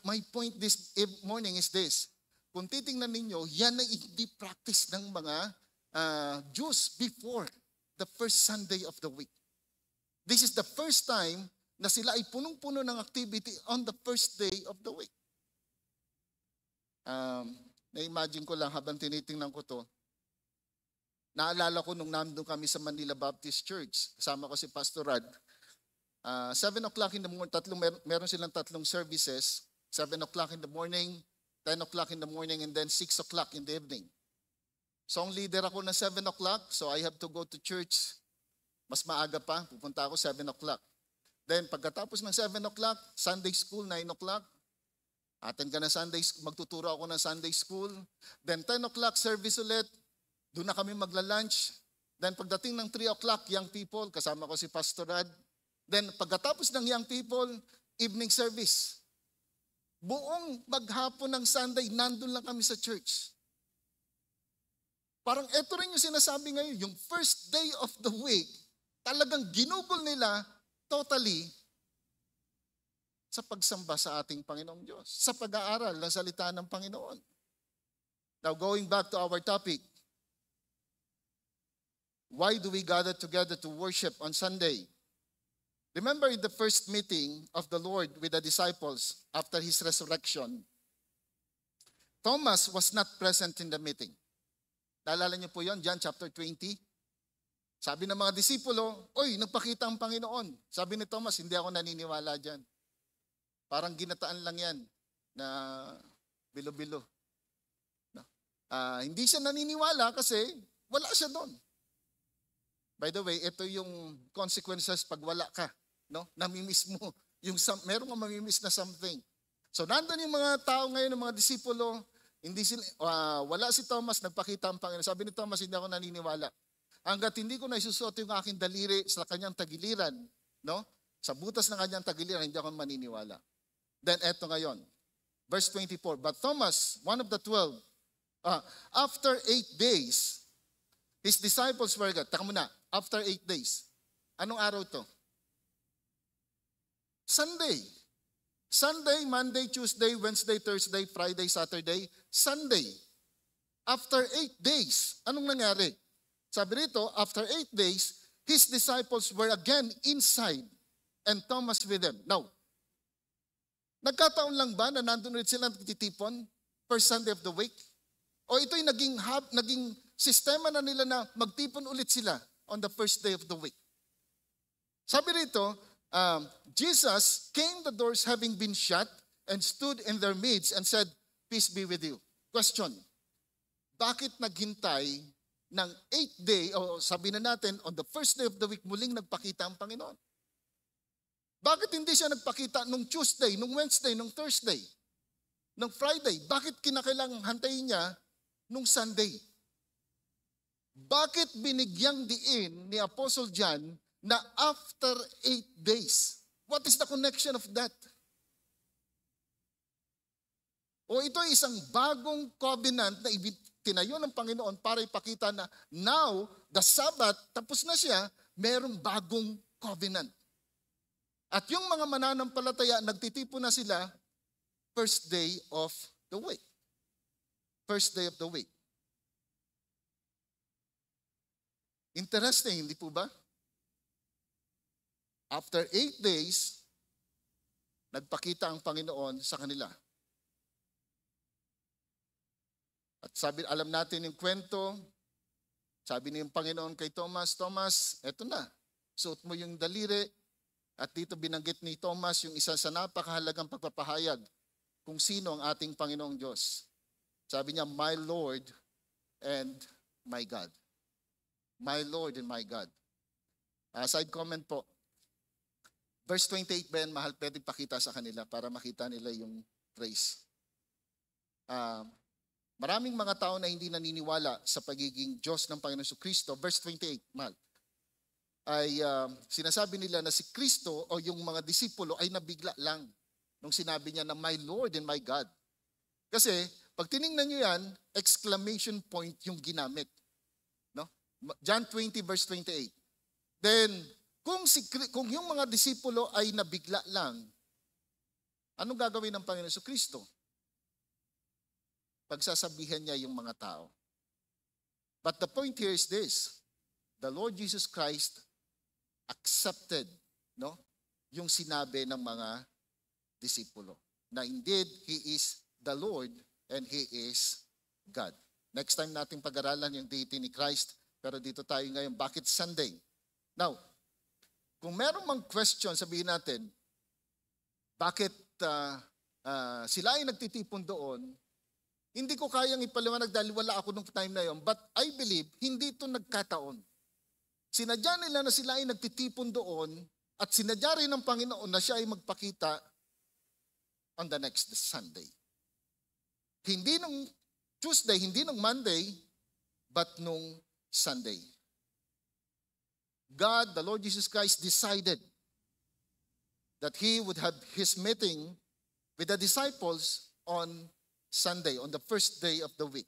My point this morning is this. Kung titingnan ninyo, yan ay hindi practice ng mga Jews before the first Sunday of the week. This is the first time na sila ay punong-puno ng activity on the first day of the week. Na-imagine ko lang habang tinitingnan ko to, naalala ko nung nandun kami sa Manila Baptist Church, kasama ko si Pastor Rad, 7 o'clock in the morning, meron silang tatlong services, 7 o'clock in the morning, 10 o'clock in the morning, and then 6 o'clock in the evening. Song leader ako ng 7 o'clock, so I have to go to church. Mas maaga pa, pupunta ako 7 o'clock. Then pagkatapos ng 7 o'clock, Sunday school, 9 o'clock. Attend ka na Sunday school, magtuturo ako ng Sunday school. Then 10 o'clock, service ulit. Doon na kami magla-lunch. Then pagdating ng 3 o'clock, young people, kasama ko si Pastor Rad. Then pagkatapos ng young people, evening service. Buong maghapon ng Sunday, nandun lang kami sa church. Parang ito rin yung sinasabi ngayon, yung first day of the week, talagang ginugol nila totally sa pagsamba sa ating Panginoong Diyos, sa pag-aaral ng salita ng Panginoon. Now going back to our topic, why do we gather together to worship on Sunday? Remember in the first meeting of the Lord with the disciples after His resurrection, Thomas was not present in the meeting. Naalala niyo po yun, John chapter 20. Sabi ng mga disipulo, oy, nagpakita ang Panginoon. Sabi ni Thomas, hindi ako naniniwala dyan. Parang ginataan lang yan na bilo-bilo. No? Hindi siya naniniwala kasi wala siya doon. By the way, ito yung consequences pag wala ka. No? Namimiss mo. Meron kang mamimiss na something. So nandun yung mga tao ngayon, ng mga disipulo, wala si Thomas, nagpakita ang Panginoon. Sabi ni Thomas, hindi ako naniniwala. Hanggat hindi ko naisusot yung aking daliri sa kanyang tagiliran, no? Sa butas ng kanyang tagiliran, hindi ako maniniwala. Then eto ngayon, verse 24, but Thomas, one of the 12, after 8 days, his disciples were gathered. Taka muna, after 8 days. Anong araw to? Sunday. Sunday, Monday, Tuesday, Wednesday, Thursday, Friday, Saturday, Sunday. After 8 days, anong nangyari? Sabi rito, after 8 days, his disciples were again inside and Thomas with them. Now, nagkataon lang ba na nandun ulit sila nagtitipon first Sunday of the week? O ito'y naging sistema na nila na magtipon ulit sila on the first day of the week? Sabi rito, Jesus came the doors having been shut and stood in their midst and said, peace be with you. Question, bakit naghintay ng 8th day, o sabi na natin, on the first day of the week, muling nagpakita ang Panginoon. Bakit hindi siya nagpakita nung Tuesday, nung Wednesday, nung Thursday, nung Friday? Bakit kinakailangang hantayin niya nung Sunday? Bakit binigyang diin ni Apostle John na after 8 days? What is the connection of that? O ito ay isang bagong covenant na tinayo ng Panginoon para ipakita na now, the Sabbath, tapos na siya, merong bagong covenant. At yung mga mananampalataya, nagtitipon na sila first day of the week. First day of the week. Interesting, hindi po ba? After 8 days, nagpakita ang Panginoon sa kanila. At sabi, alam natin yung kwento, sabi niya yung Panginoon kay Thomas, Thomas, eto na, suot mo yung daliri. At dito binanggit ni Thomas yung isa sa napakahalagang pagpapahayag kung sino ang ating Panginoong Diyos. Sabi niya, my Lord and my God. My Lord and my God. Side comment po. Verse 28 ba yan, mahal, pwede pakita sa kanila para makita nila yung praise. Maraming mga tao na hindi naniniwala sa pagiging Diyos ng Panginoon Kristo. Verse 28, mahal, ay sinasabi nila na si Kristo o yung mga disipulo ay nabigla lang nung sinabi niya na my Lord and my God. Kasi pag tiningnan nyo yan, exclamation point yung ginamit. No? John 20 verse 28. Then, kung yung mga disipulo ay nabigla lang, anong gagawin ng Panginoon Kristo? Pagsasabihan niya yung mga tao. But the point here is this, the Lord Jesus Christ accepted, no, yung sinabi ng mga disipulo na indeed He is the Lord and He is God. Next time nating pag-aralan yung deity ni Christ, pero dito tayo ngayon, bakit Sunday? Now, kung meron mang question, sabihin natin, bakit sila ay nagtitipon doon? Hindi ko kayang ipaliwanag dahil wala ako nung time na yon. But I believe, hindi ito nagkataon. Sinadya nila na sila ay nagtitipon doon at sinadya rin ng Panginoon na siya ay magpakita on the next Sunday. Hindi nung Tuesday, hindi nung Monday, but nung Sunday. God, the Lord Jesus Christ, decided that He would have His meeting with the disciples on Sunday, on the first day of the week.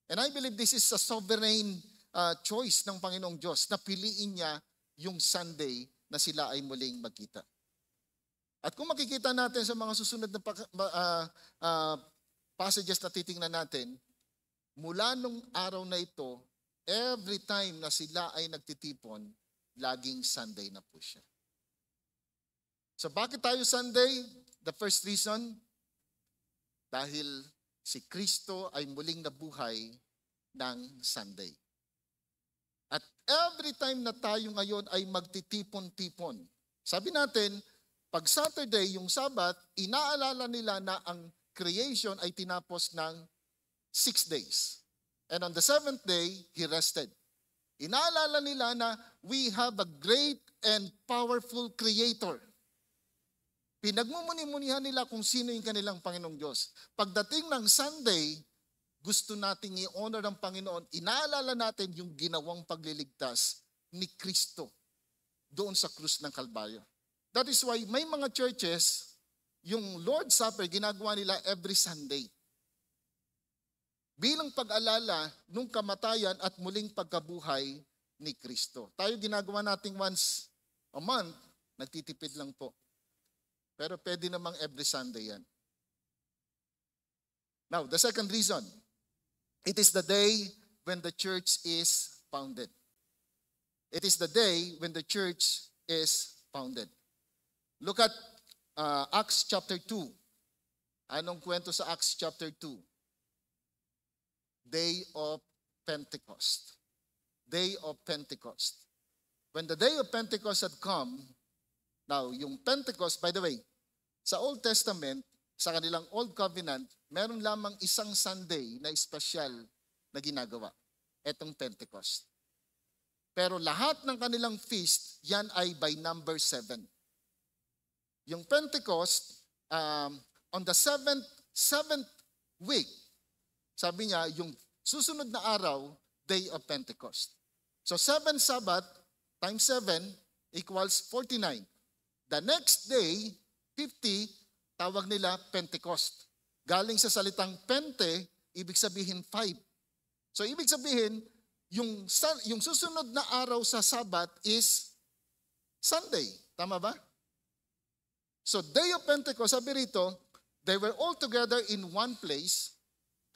And I believe this is a sovereign choice ng Panginoong Diyos na piliin niya yung Sunday na sila ay muling magkita. At kung makikita natin sa mga susunod na passages na titingnan natin, mula nung araw na ito, every time na sila ay nagtitipon, laging Sunday na po siya. So bakit tayo Sunday? The first reason, dahil si Kristo ay muling nabuhay ng Sunday. At every time na tayo ngayon ay magtitipon-tipon. Sabi natin, pag Saturday, yung Sabbath, inaalala nila na ang creation ay tinapos ng 6 days. And on the 7th day, He rested. Inaalala nila na we have a great and powerful Creator. Pinagmumuni-munihan nila kung sino yung kanilang Panginoong Diyos. Pagdating ng Sunday, gusto nating i-honor ang Panginoon. Inaalala natin yung ginawang pagliligtas ni Kristo doon sa krus ng Kalbaryo. That is why may mga churches, yung Lord's Supper, ginagawa nila every Sunday. Bilang pag-alala nung kamatayan at muling pagkabuhay ni Kristo. Tayo ginagawa nating once a month, nagtitipid lang po. Pero pwede namang every Sunday yan. Now, the second reason, it is the day when the church is founded. It is the day when the church is founded. Look at Acts chapter 2. Anong kwento sa Acts chapter 2? Day of Pentecost. Day of Pentecost. When the day of Pentecost had come, now yung Pentecost, by the way, sa Old Testament, sa kanilang Old Covenant, meron lamang isang Sunday na espesyal na ginagawa. etong Pentecost. Pero lahat ng kanilang feast, yan ay by number 7. Yung Pentecost, on the seventh week, sabi niya, yung susunod na araw, day of Pentecost. So 7 Sabbath times 7 equals 49. The next day, 50, tawag nila Pentecost. Galing sa salitang pente, ibig sabihin 5. So ibig sabihin, yung susunod na araw sa Sabbath is Sunday. Tama ba? So day of Pentecost, sabi rito, they were all together in one place,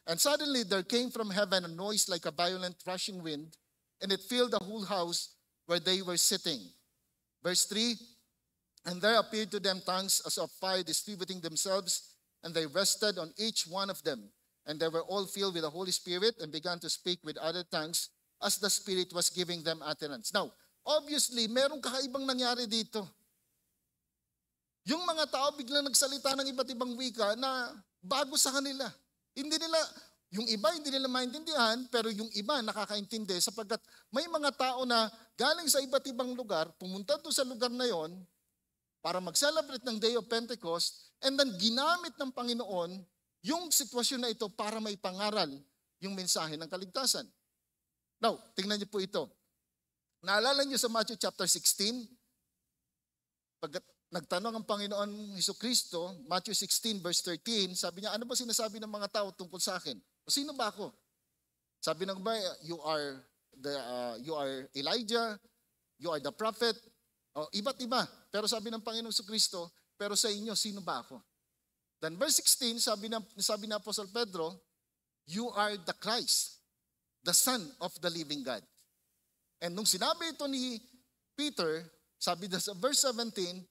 and suddenly there came from heaven a noise like a violent rushing wind, and it filled the whole house where they were sitting. Verse 3, and there appeared to them tongues as of fire distributing themselves, and they rested on each one of them. And they were all filled with the Holy Spirit and began to speak with other tongues as the Spirit was giving them utterance. Now, obviously, merong kakaibang nangyari dito. Yung mga tao biglang nagsalita ng iba't ibang wika na bago sa kanila. Yung iba hindi nila maintindihan, pero yung iba nakakaintindi sapagkat may mga tao na galing sa iba't ibang lugar, pumunta doon sa lugar na yon para mag-celebrate ng Day of Pentecost, and then ginamit ng Panginoon yung sitwasyon na ito para may pangaral yung mensahe ng kaligtasan. Now, tingnan niyo po ito. Naalala niyo sa Matthew chapter 16, pag nagtanong ang Panginoon Hesukristo, Matthew 16 verse 13, sabi niya, ano ba sinasabi ng mga tao tungkol sa akin? O sino ba ako? Sabi ng ba, you are Elijah, you are the prophet, o iba't iba. Pero sabi ng Panginoon Hesukristo, pero sa inyo, sino ba ako? Then verse 16, sabi na Apostle Pedro, you are the Christ, the Son of the living God. And nung sinabi ito ni Peter, sabi sa verse 17,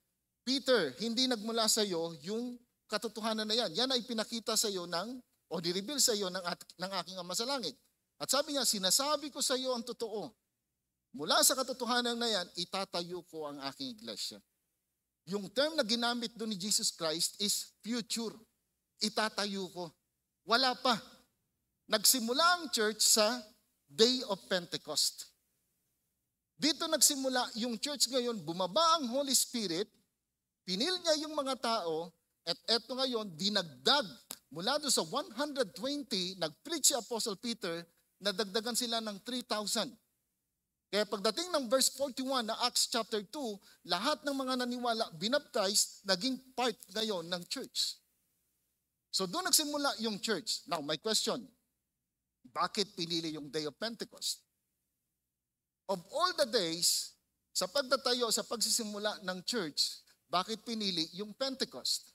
Peter, hindi nagmula sa iyo yung katotohanan na yan. Yan ay pinakita sa iyo o nireveal sa iyo ng aking Ama sa langit. At sabi niya, sinasabi ko sa iyo ang totoo. Mula sa katotohanan na yan, itatayo ko ang aking iglesia. Yung term na ginamit doon ni Jesus Christ is future. Itatayo ko. Wala pa. Nagsimula ang church sa Day of Pentecost. Dito nagsimula yung church ngayon, bumaba ang Holy Spirit, pinil niya yung mga tao, at eto ngayon, dinagdag. Mula doon sa 120, nag-preach si Apostle Peter, nadagdagan sila ng 3,000. Kaya pagdating ng verse 41 na Acts chapter 2, lahat ng mga naniwala, binaptized, naging part ngayon ng church. So doon nagsimula yung church. Now, my question, bakit pinili yung Day of Pentecost? Of all the days, sa pagtatayo, sa pagsisimula ng church, bakit pinili yung Pentecost?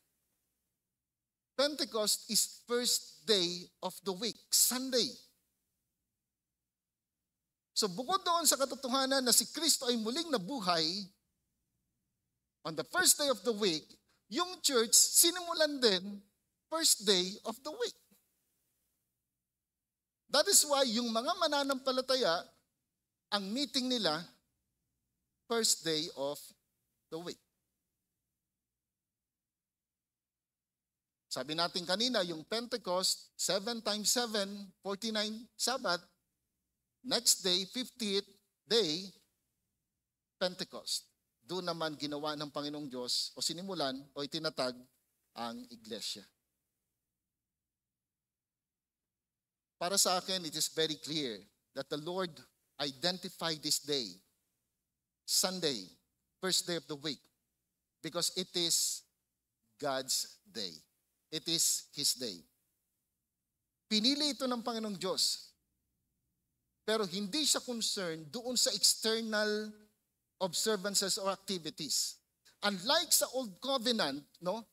Pentecost is first day of the week, Sunday. So bukod doon sa katotohanan na si Kristo ay muling nabuhay, on the first day of the week, yung church sinimulan din first day of the week. That is why yung mga mananampalataya, ang meeting nila, first day of the week. Sabi natin kanina, yung Pentecost, 7 times 7, 49 Sabbath, next day, 50th day, Pentecost. Doon naman ginawa ng Panginoong Diyos o sinimulan o itinatag ang iglesia. Para sa akin, it is very clear that the Lord identified this day, Sunday, first day of the week, because it is God's day. It is His day. Pinili ito ng Panginoong Diyos. Pero hindi siya concerned doon sa external observances or activities. Unlike sa Old Covenant, no?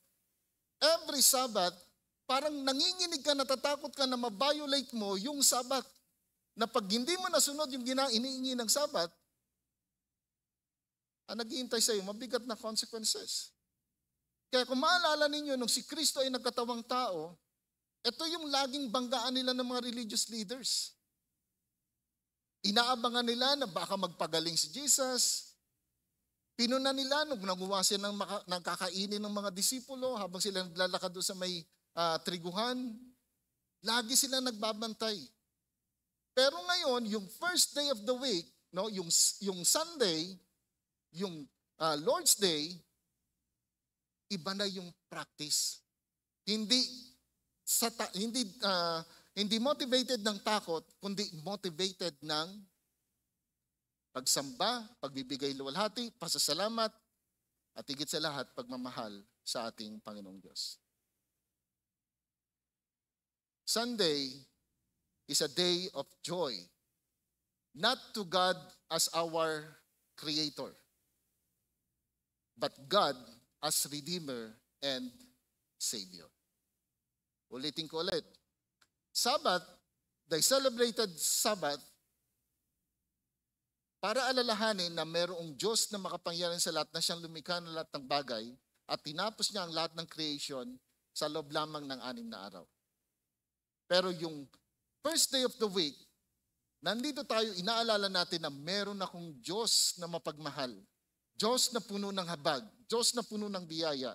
Every Sabbath, parang nanginginig ka, natatakot ka na ma-violate mo yung Sabbath. Na pag hindi mo nasunod yung iniingi ng Sabbath, nag-iintay sa iyo mabigat na consequences. Kaya kung maalala ninyo, nung si Kristo ay nagkatawang tao, ito yung laging banggaan nila ng mga religious leaders. Inaabangan nila na baka magpagaling si Jesus. Pinuna nila nung nanguha sila ng kakainin ng mga disipulo habang sila naglalakad doon sa may triguhan. Lagi sila nagbabantay. Pero ngayon, yung first day of the week, no, yung Sunday, yung Lord's Day, iba na yung practice. Hindi motivated ng takot, kundi motivated ng pagsamba, pagbibigay luwalhati, pasasalamat, at higit sa lahat, pagmamahal sa ating Panginoong Diyos. Sunday is a day of joy, not to God as our Creator, but God as Redeemer and Savior. Ulitin ko ulit. Sabbath, they celebrated Sabbath para alalahanin na mayroong Diyos na makapangyarihan sa lahat, na siyang lumikha ng lahat ng bagay at tinapos niya ang lahat ng creation sa loob lamang ng 6 na araw. Pero yung first day of the week, nandito tayo, inaalala natin na meron akong Diyos na mapagmahal, Diyos na puno ng habag, Diyos na puno ng biyaya,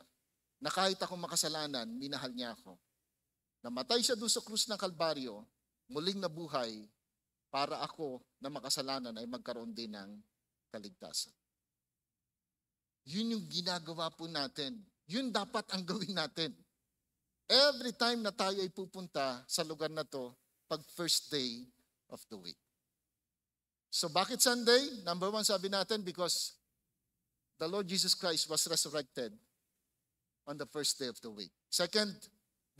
na kahit ako makasalanan, minahal niya ako. Namatay siya doon sa krus ng Kalbaryo, muling nabuhay, para ako na makasalanan ay magkaroon din ng kaligtasan. Yun yung ginagawa po natin. Yun dapat ang gawin natin. Every time na tayo ay pupunta sa lugar na to, pag first day of the week. So bakit Sunday? Number 1, sabi natin, because the Lord Jesus Christ was resurrected on the first day of the week. Second,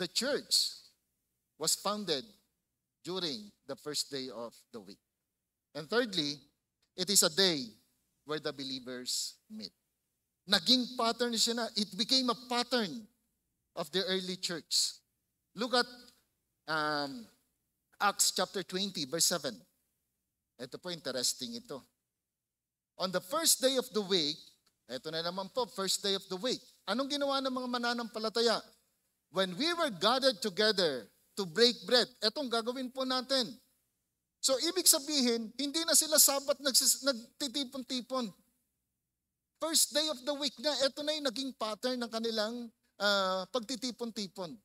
the church was founded during the first day of the week. And thirdly, it is a day where the believers meet. Naging pattern siya na, it became a pattern of the early church. Look at Acts chapter 20, verse 7. Ito po, interesting ito. On the first day of the week, ito na naman po, first day of the week. Anong ginawa ng mga mananampalataya? When we were gathered together to break bread, etong gagawin po natin. So, ibig sabihin, hindi na sila Sabat nagtitipon-tipon. First day of the week na, ito na yung naging pattern ng kanilang pagtitipon-tipon.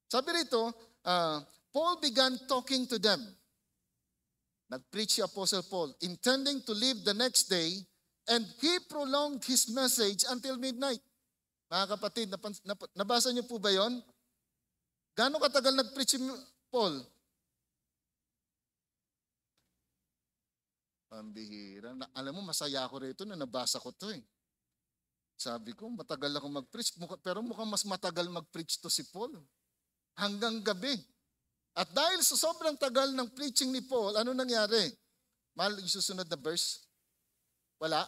Sabi rito, Paul began talking to them. Nag-preach si Apostle Paul, intending to leave the next day, and he prolonged his message until midnight. Mga kapatid, nabasa niyo po ba yon? Gaano katagal nag-preach si Paul? Pambihira. Alam mo, masaya ako rito na nabasa ko to eh. Sabi ko, matagal ako mag-preach. Pero mukhang mas matagal mag-preach to si Paul. Hanggang gabi. At dahil sa sobrang tagal ng preaching ni Paul, ano nangyari? Mahal, yung susunod na verse? Wala?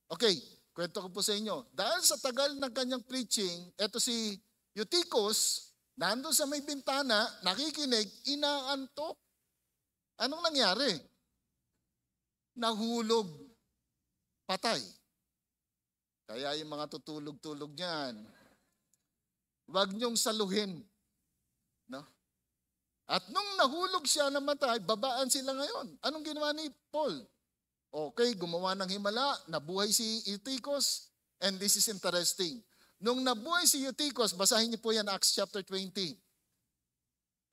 Okay, kwento ko po sa inyo. Dahil sa tagal ng kanyang preaching, eto si Eutychus, nandun sa may bintana, nakikinig, inaantok. Anong nangyari? Nahulog. Patay. Kaya yung mga tutulog-tulog niyan, huwag niyong saluhin. No? At nung nahulog siya namatay, babaan sila ngayon. Anong ginawa ni Paul? Okay, gumawa ng himala, nabuhay si Eutychus, and this is interesting. Nung nabuhay si Eutychus, basahin niyo po yan, Acts chapter 20.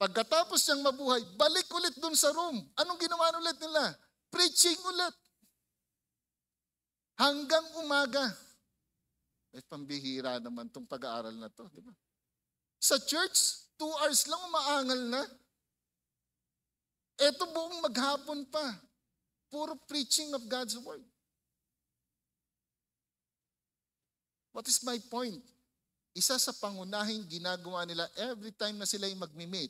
Pagkatapos niyang mabuhay, balik ulit dun sa room. Anong ginawa ulit nila? Preaching ulit. Hanggang umaga. Pambihira naman tong pag-aaral na to, di ba? Sa church, 2 hours lang umaangal na. Eto buong maghapon pa. Puro preaching of God's word. What is my point? Isa sa pangunahing ginagawa nila every time na sila yung magmi-meet,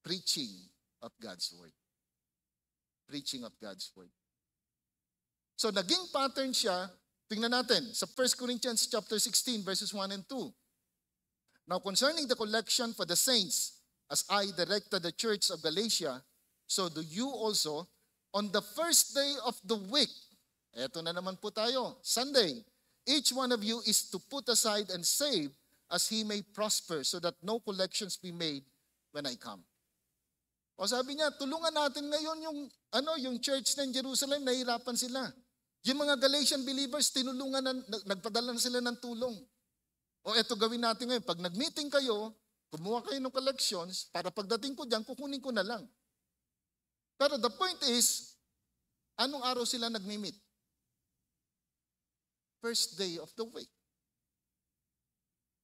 preaching of God's word. Preaching of God's word. So naging pattern siya, tingnan natin, sa 1 Corinthians chapter 16, verses 1 and 2. Now concerning the collection for the saints, as I directed the church of Galatia, so do you also, on the first day of the week, eto na naman po tayo, Sunday, each one of you is to put aside and save as he may prosper, so that no collections be made when I come. O sabi niya, tulungan natin ngayon yung church ng Jerusalem, nahihirapan sila. Yung mga Galatian believers, nagpadala na sila ng tulong. O eto gawin natin ngayon, pag nag-meeting kayo, kumuha kayo ng collections, para pagdating ko dyan, kukunin ko na lang. Pero the point is, anong araw sila nagmi-meet? First day of the week.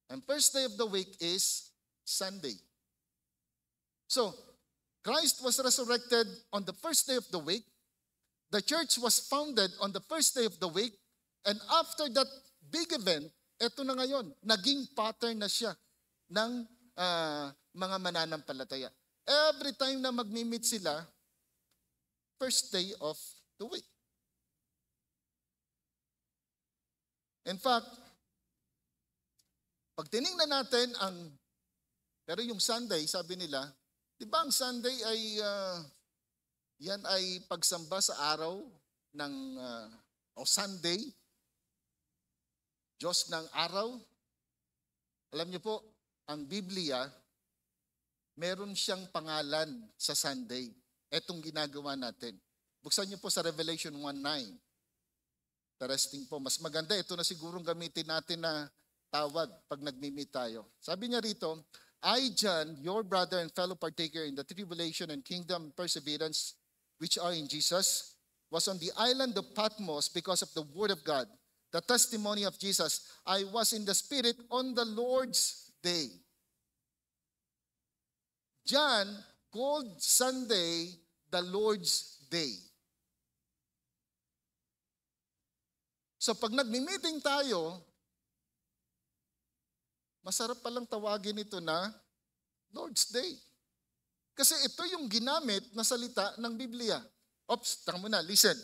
And first day of the week is Sunday. So, Christ was resurrected on the first day of the week. The church was founded on the first day of the week. And after that big event, eto na ngayon, naging pattern na siya ng mga mananampalataya. Every time na magmi-meet sila, first day of the week. In fact, pag tinignan natin pero yung Sunday, sabi nila, di ba ang Sunday ay, yan ay pagsamba sa araw ng, o Sunday, Diyos ng araw. Alam niyo po, ang Biblia, meron siyang pangalan sa Sunday. Etong ginagawa natin. Buksan niyo po sa Revelation 1:9. Interesting po. Mas maganda, ito na sigurong gamitin natin na tawag pag nagmi-meet tayo. Sabi niya rito, I, John, your brother and fellow partaker in the tribulation and kingdom perseverance which are in Jesus, was on the island of Patmos because of the word of God, the testimony of Jesus. I was in the Spirit on the Lord's day. John called Sunday the Lord's day. So pag nagmi-meeting tayo, masarap palang tawagin ito na Lord's Day. Kasi ito yung ginamit na salita ng Biblia. Oops, taka muna, listen.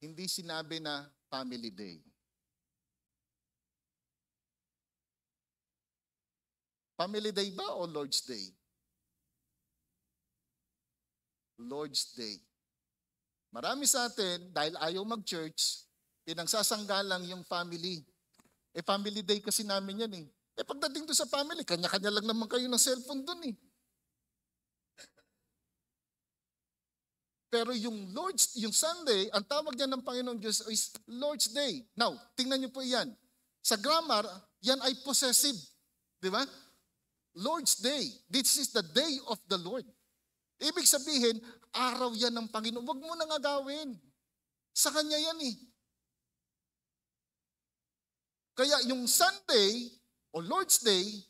Hindi sinabi na Family Day. Family Day ba o Lord's Day? Lord's Day. Marami sa atin, dahil ayaw mag-church, pinagsasanggalang yung family. Family Day kasi namin yan eh. Pagdating doon sa family, kanya-kanya lang naman kayo ng cellphone doon eh. Pero yung Sunday, ang tawag niya ng Panginoong Diyos is Lord's Day. Now, tingnan niyo po yan. Sa grammar, yan ay possessive. Di ba? Lord's Day. This is the day of the Lord. Ibig sabihin, araw yan ng Panginoon. Huwag mo nang agawin. Sa Kanya yan eh. Kaya yung Sunday o Lord's Day,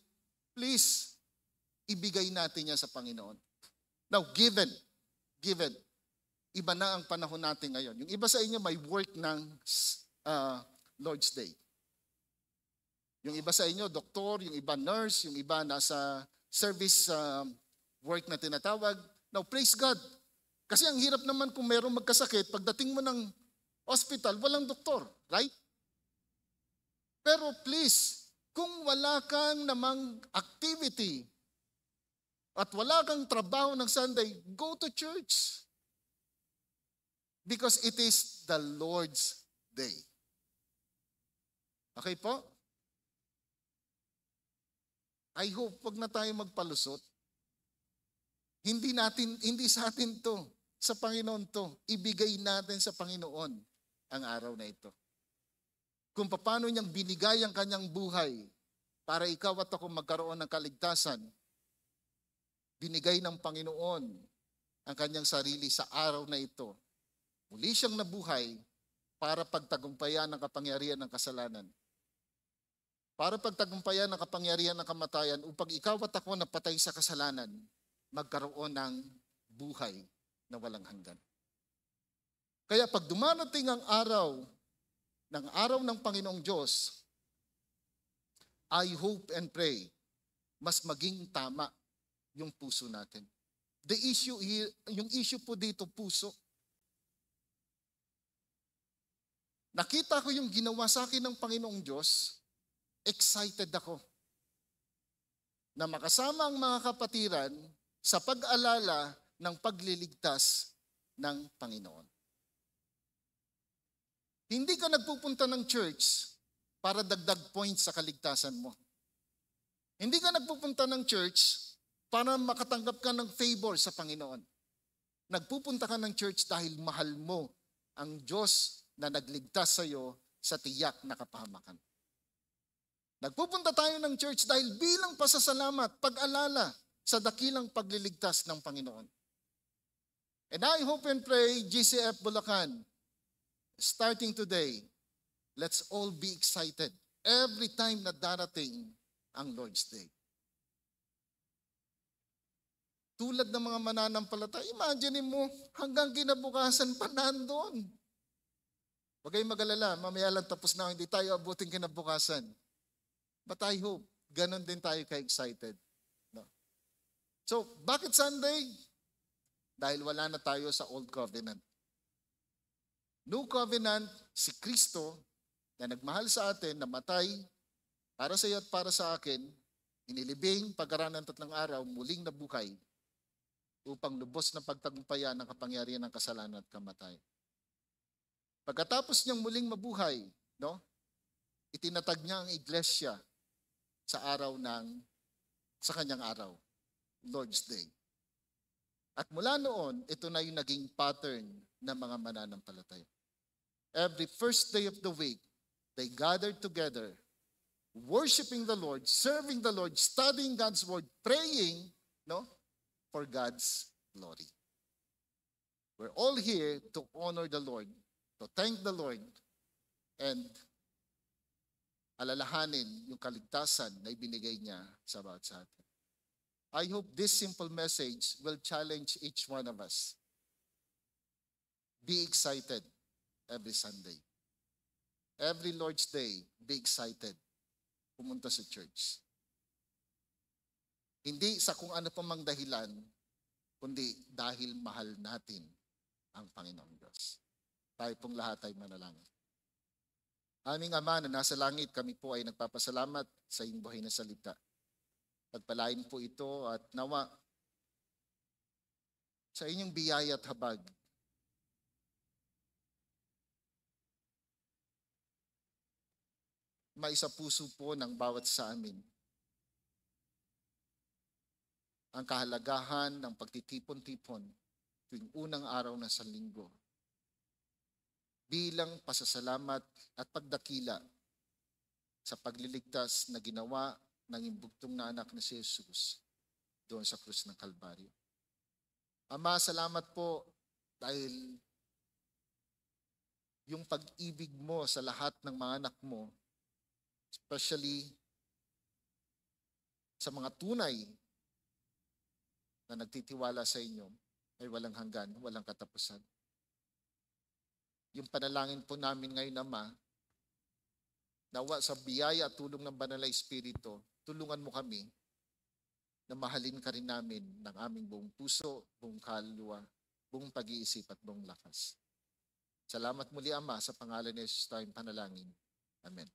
please, ibigay natin yan sa Panginoon. Now, given, iba na ang panahon natin ngayon. Yung iba sa inyo may work ng Lord's Day. Yung iba sa inyo, doktor, yung iba nurse, yung iba nasa service work na tinatawag. Now, praise God. Kasi ang hirap naman kung merong magkasakit, pagdating mo ng hospital, walang doktor, right? Pero please, kung wala kang namang activity at wala kang trabaho ng Sunday, go to church. Because it is the Lord's Day. Okay po? I hope wag na tayo magpalusot. Hindi sa atin to, sa Panginoon to. Ibigay natin sa Panginoon ang araw na ito. Kung paano niyang binigay ang kanyang buhay para ikaw at ako magkaroon ng kaligtasan, binigay ng Panginoon ang kanyang sarili sa araw na ito. Muli siyang nabuhay para pagtagumpayan ang kapangyarihan ng kasalanan. Para pagtagumpayan ang kapangyarihan ng kamatayan upang ikaw at ako na patay sa kasalanan, magkaroon ng buhay na walang hanggan. Kaya pag dumarating ang araw ng Panginoong Diyos, I hope and pray, mas maging tama yung puso natin. The issue here, yung issue po dito, puso. Nakita ko yung ginawa sa akin ng Panginoong Diyos, excited ako na makasama ang mga kapatiran sa pag-alala ng pagliligtas ng Panginoon. Hindi ka nagpupunta ng church para dagdag points sa kaligtasan mo. Hindi ka nagpupunta ng church para makatanggap ka ng favor sa Panginoon. Nagpupunta ka ng church dahil mahal mo ang Diyos na nagligtas sa iyo sa tiyak na kapahamakan. Nagpupunta tayo ng church dahil bilang pasasalamat, pag-alala sa dakilang pagliligtas ng Panginoon. And I hope and pray, GCF Bulacan, starting today, let's all be excited every time na darating ang Lord's Day. Tulad ng mga mananampalataya, imagine mo, hanggang kinabukasan pa nandoon. Huwag kayong mag-alala, mamaya lang tapos na, hindi tayo abutin kinabukasan. But I hope, ganun din tayo ka-excited. No? So, bakit Sunday? Dahil wala na tayo sa Old Covenant. New Covenant, si Kristo, na nagmahal sa atin, namatay, para sa iyo at para sa akin, inilibing, pagkaraan ng 3 araw, muling nabuhay, upang lubos na pagtagumpayan ng kapangyarihan ng kasalanan at kamatayan. Pagkatapos niyang muling mabuhay, no, itinatag niya ang iglesia sa kanyang araw, Lord's Day. At mula noon, ito na yung naging pattern ng mga mananampalataya. Every first day of the week, they gathered together, worshiping the Lord, serving the Lord, studying God's word, praying, no, for God's glory. We're all here to honor the Lord, to thank the Lord, and alalahanin yung kaligtasan na ibinigay niya sa bawat sa atin. I hope this simple message will challenge each one of us. Be excited every Sunday. Every Lord's Day, be excited. Pumunta sa church. Hindi sa kung ano pa mang dahilan, kundi dahil mahal natin ang Panginoong Diyos. Tayo pong lahat ay manalangin. Aming Ama na nasa langit, kami po ay nagpapasalamat sa iyong buhay na salita. Pagpalain po ito at nawa sa inyong biyaya at habag. Maisa puso po ng bawat sa amin ang kahalagahan ng pagtitipon-tipon tuwing unang araw ng Sanlinggo bilang pasasalamat at pagdakila sa pagliligtas na ginawa ng imbugtong na anak na si Jesus doon sa krus ng Kalbaryo. Ama, salamat po dahil yung pag-ibig mo sa lahat ng mga anak mo, especially sa mga tunay na nagtitiwala sa inyo, ay walang hanggan, walang katapusan. Yung panalangin po namin ngayon, Ama, nawa sa biyaya at tulong ng Banal na Espiritu, tulungan mo kami na mahalin ka rin namin ng aming buong puso, buong kaluluwa, buong pag-iisip at buong lakas. Salamat muli, Ama, sa pangalan ni Jesus tayong panalangin. Amen.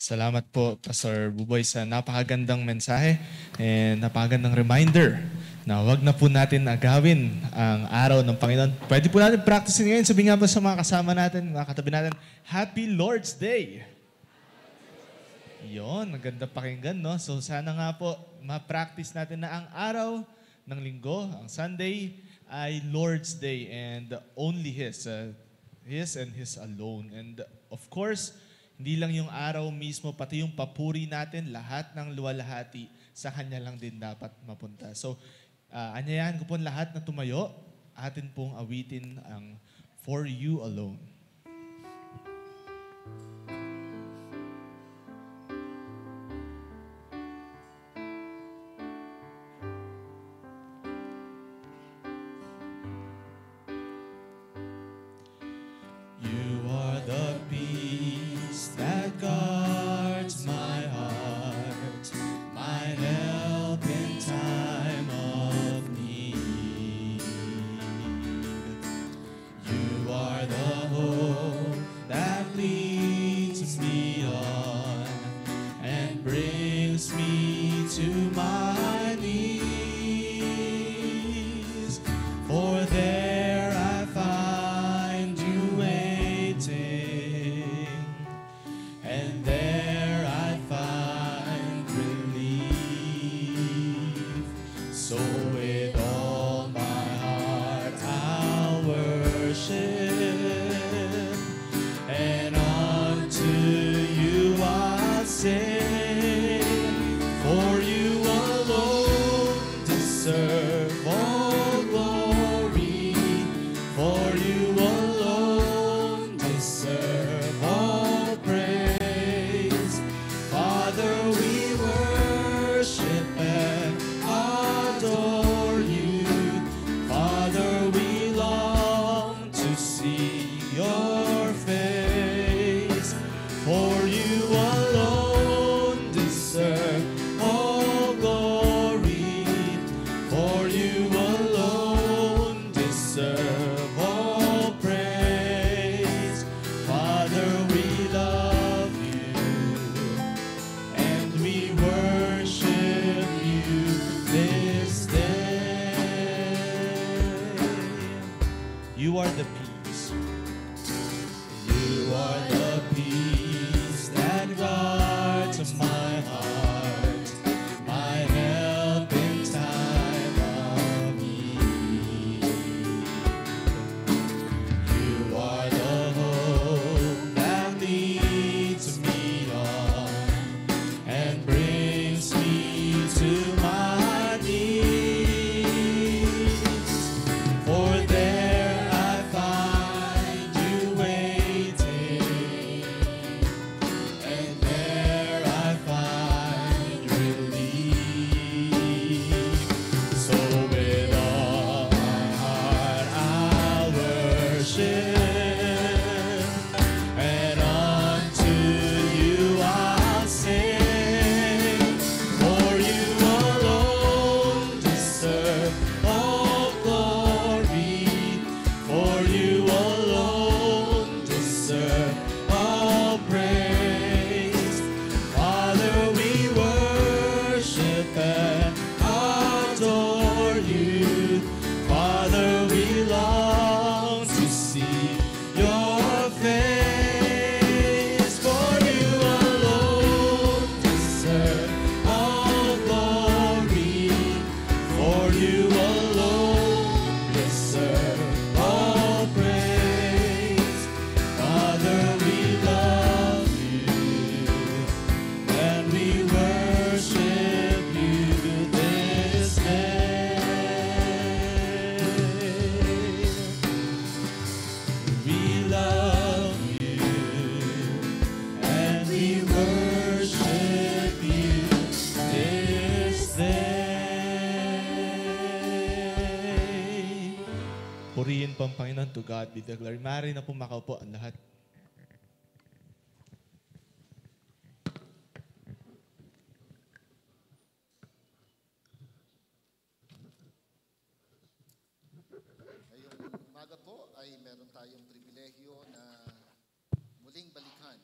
Salamat po, Pastor Buboy, sa napakagandang mensahe and napakagandang reminder na wag na po natin agawin ang araw ng Panginoon. Pwede po natin practicein ngayon. Sabihin nga po sa mga kasama natin, mga katabi natin, Happy Lord's Day! Yon, maganda pakinggan, no? So sana nga po, ma-practice natin na ang araw ng linggo, ang Sunday, ay Lord's Day and only His. His and His alone. And of course, hindi lang yung araw mismo, pati yung papuri natin, lahat ng luwalhati, sa Kanya lang din dapat mapunta. So, anyayahan ko po lahat na tumayo, atin pong awitin ang For You Alone. You are the peace that guards my heart, my help in time of need. You are the hope that leads me on and brings me to my knees. For there I find you waiting, and there I find relief. Father, we worship and adore you. Father, we long to see your face, for you alone deserve all glory, for you alone deserve all praise. Father, we love you and we worship you this day. You are the peace. You are the peace that guards my heart, my help in time of need. You are the hope that leads me on and brings me to my knees. For there I find you waiting, and there I find relief. So with all my heart I'll worship, and unto you I'll sing. For you alone deserve all glory, for you alone deserve all praise. Father, we worship and adore you. Father, we long to see your face, for you alone deserve all glory, for you alone deserve all praise. Father, we love you and we worship you this day. We love you and we worship you this day. Purihin po ang Panginoon. To God be the glory. Maaari na po makaupo ang lahat. Ngayong umaga po ay meron tayong pribilehyo na muling balikan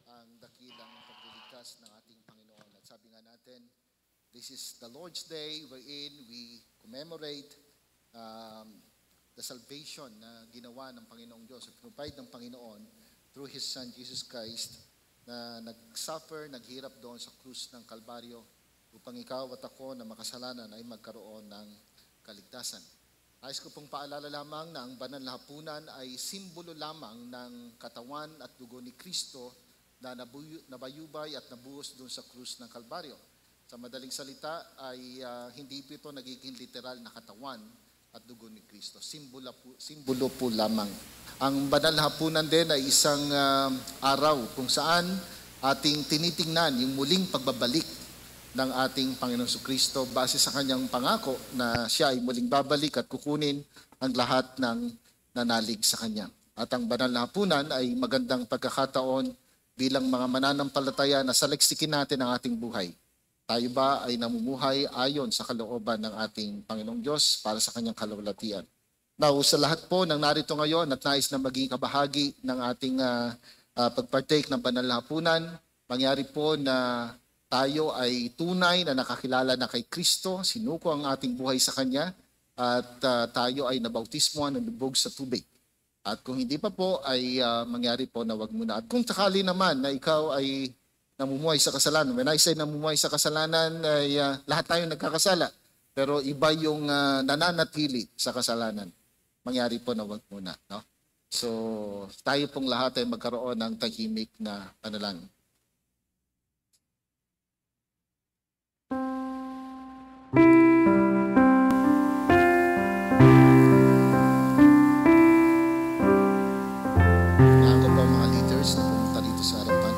ang dakilang pagliligtas ng ating Panginoon. At sabi nga natin, this is the Lord's Day wherein we commemorate the salvation na ginawa ng Panginoong Diyos, provide ng Panginoon through His Son Jesus Christ na nag-suffer, naghirap doon sa krus ng Kalbaryo upang ikaw at ako na makasalanan ay magkaroon ng kaligtasan. Nais ko pong paalala lamang na ang banal na hapunan ay simbolo lamang ng katawan at dugo ni Kristo na nabayubay at nabuhos doon sa krus ng Kalbaryo. Sa madaling salita ay hindi ito nagiging literal na katawan at dugo ni Kristo. Simbolo po lamang. Ang banal na hapunan din ay isang araw kung saan ating tinitingnan yung muling pagbabalik ng ating Panginoon Kristo base sa kanyang pangako na siya ay muling babalik at kukunin ang lahat ng nanalig sa kanya. At ang banal na hapunan ay magandang pagkakataon bilang mga mananampalataya na saliksikin natin ang ating buhay. Tayo ba ay namumuhay ayon sa kalooban ng ating Panginoong Diyos para sa kanyang kalawalatian? Now, sa lahat po ng narito ngayon at nais na maging kabahagi ng ating pagpartake ng banal na hapunan, mangyari po na tayo ay tunay na nakakilala na kay Kristo, sinuko ang ating buhay sa Kanya, at tayo ay nabautismohan, nalubog sa tubig. At kung hindi pa po, ay mangyari po na wag muna. At kung sakali naman na ikaw ay namumuhay sa kasalanan, when I say namumuhay sa kasalanan, ay lahat tayo nagkakasala. Pero iba yung nananatili sa kasalanan. Mangyari po na wag muna. No? So, tayo pong lahat ay magkaroon ng tahimik na panalangin. Kailangan ko po mga leaders na pumunta dito sa harapan.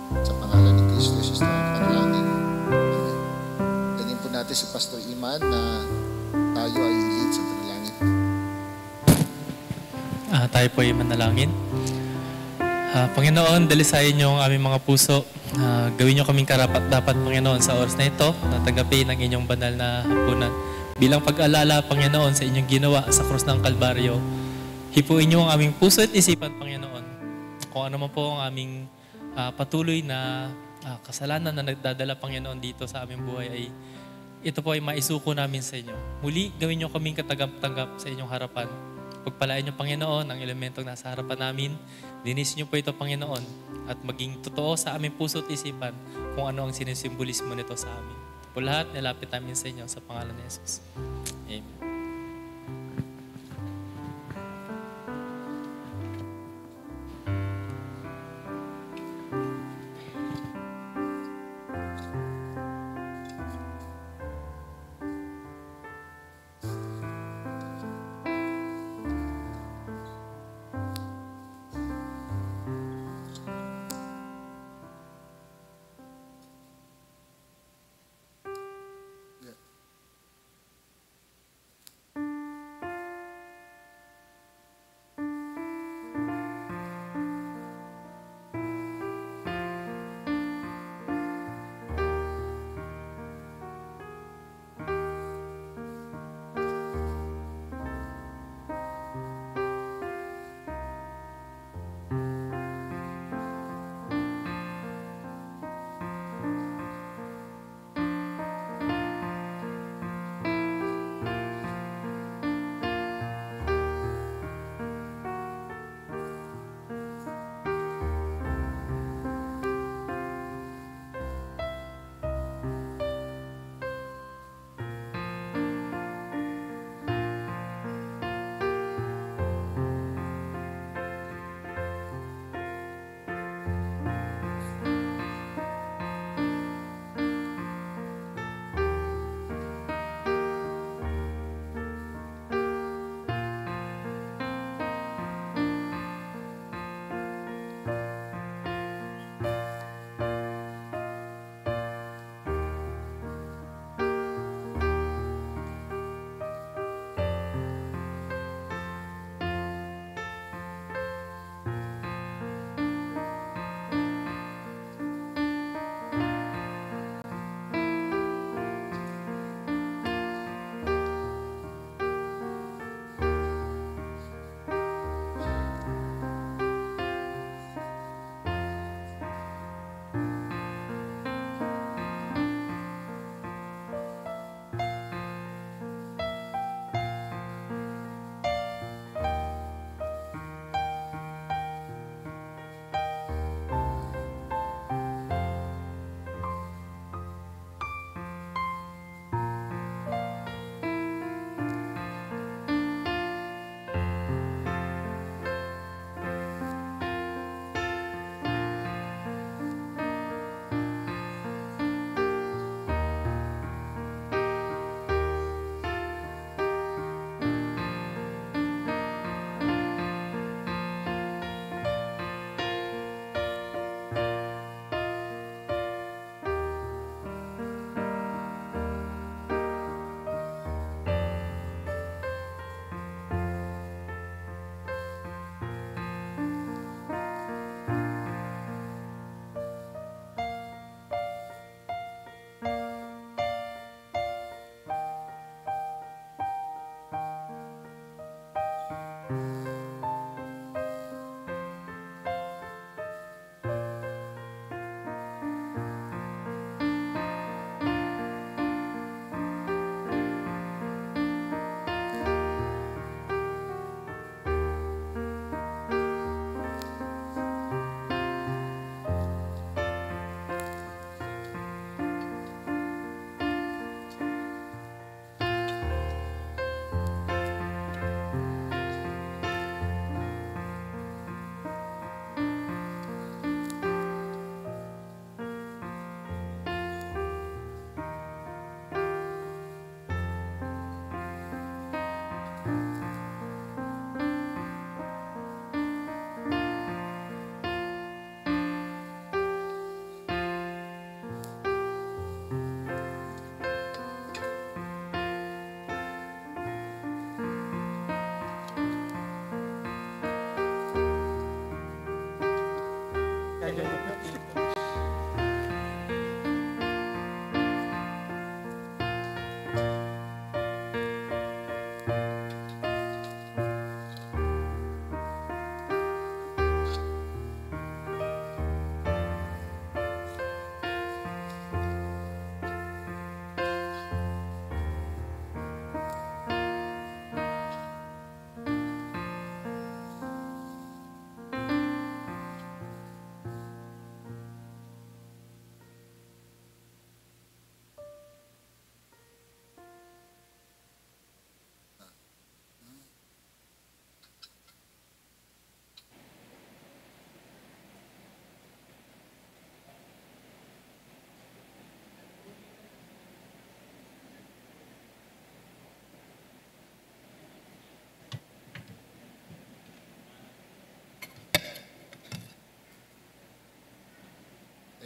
Sa pangalan ni Kristo Jesus na ang panalangin. Amen. Ganyan po natin si Pastor Iman na tayo ay lead sa panalangin. Tayo po ay manalangin. Panginoon, dalisayin niyo ang aming mga puso. Gawin niyo kaming karapat-dapat, Panginoon, sa oras na ito na tanggapin ang inyong banal na hapunan. Bilang pag-alala, Panginoon, sa inyong ginawa sa krus ng Kalbaryo, hipuin niyo ang aming puso at isipan, Panginoon. Kung ano man po ang aming patuloy na kasalanan na nagdadala, Panginoon, dito sa aming buhay, ay ito po ay maisuko namin sa inyo. Muli, gawin niyo kaming katanggap-tanggap sa inyong harapan. Pagpalain niyo, Panginoon, ang elementong nasa harapan namin. Linisin niyo po ito, Panginoon, at maging totoo sa aming puso at isipan kung ano ang sinisimbolismo nito sa amin. Po lahat, nilapit namin sa inyo sa pangalan ni Jesus. Amen.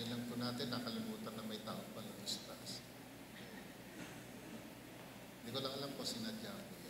Kailan po natin nakalimutan na may tao pala doon sa taas. Hindi ko lang alam kung sinadya ko yan.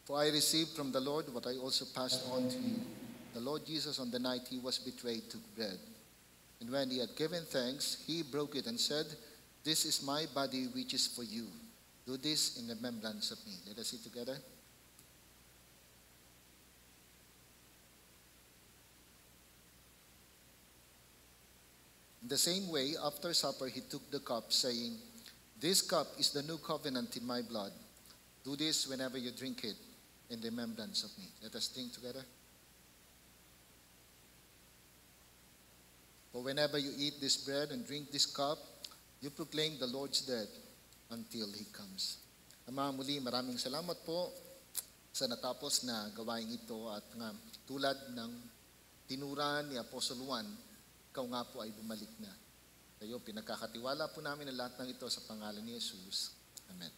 For I received from the Lord what I also passed on to you. The Lord Jesus, on the night he was betrayed, took bread. And when he had given thanks, he broke it and said, "This is my body which is for you. Do this in remembrance of me." Let us eat together. In the same way, after supper, he took the cup, saying, "This cup is the new covenant in my blood. Do this whenever you drink it in remembrance of me." Let us drink together. For whenever you eat this bread and drink this cup, you proclaim the Lord's death until He comes. Ama, muli maraming salamat po sa natapos na gawain ito at nga tulad ng tinuran ni Apostol Juan, ikaw nga po ay bumalik na. Kayo, pinagkakatiwala po namin ang lahat ng ito sa pangalan ni Jesus. Amen.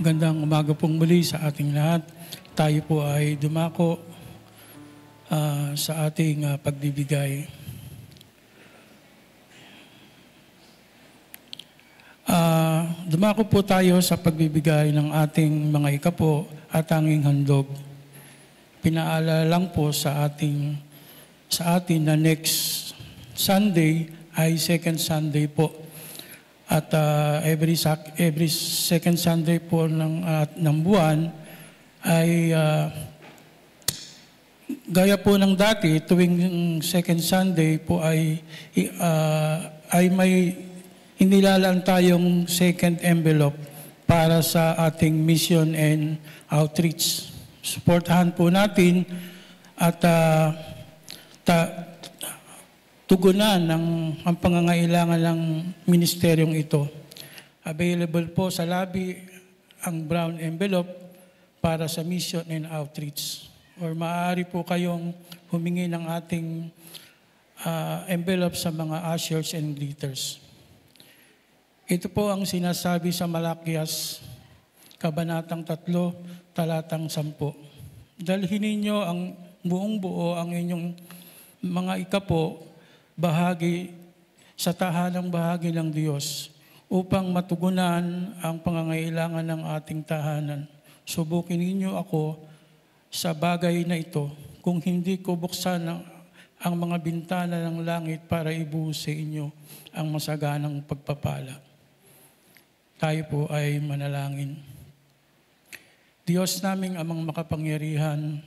Magandang umaga pong muli sa ating lahat. Tayo po ay dumako sa ating pagbibigay. Dumako po tayo sa pagbibigay ng ating mga ikapo at tanging handog. Pinaalala lang po sa atin na next Sunday ay second Sunday po. At every second Sunday po ng buwan ay gaya po ng dati, tuwing second Sunday po ay may inilalaan tayong second envelope para sa ating mission and outreach. Suportahan po natin at tugunan ang pangangailangan ng ministeryong ito. Available po sa lobby ang brown envelope para sa mission and outreach. Or maaari po kayong humingi ng ating envelope sa mga ushers and greeters. Ito po ang sinasabi sa Malakias, Kabanatang 3, Talatang 10. Dalhin ninyo ang buong buo ang inyong mga ikapo, bahagi sa tahanang bahagi ng Diyos upang matugunan ang pangangailangan ng ating tahanan. Subukin ninyo ako sa bagay na ito kung hindi ko buksan ang mga bintana ng langit para ibuhos sa inyo ang masaganang pagpapala. Tayo po ay manalangin. Diyos naming amang makapangyarihan,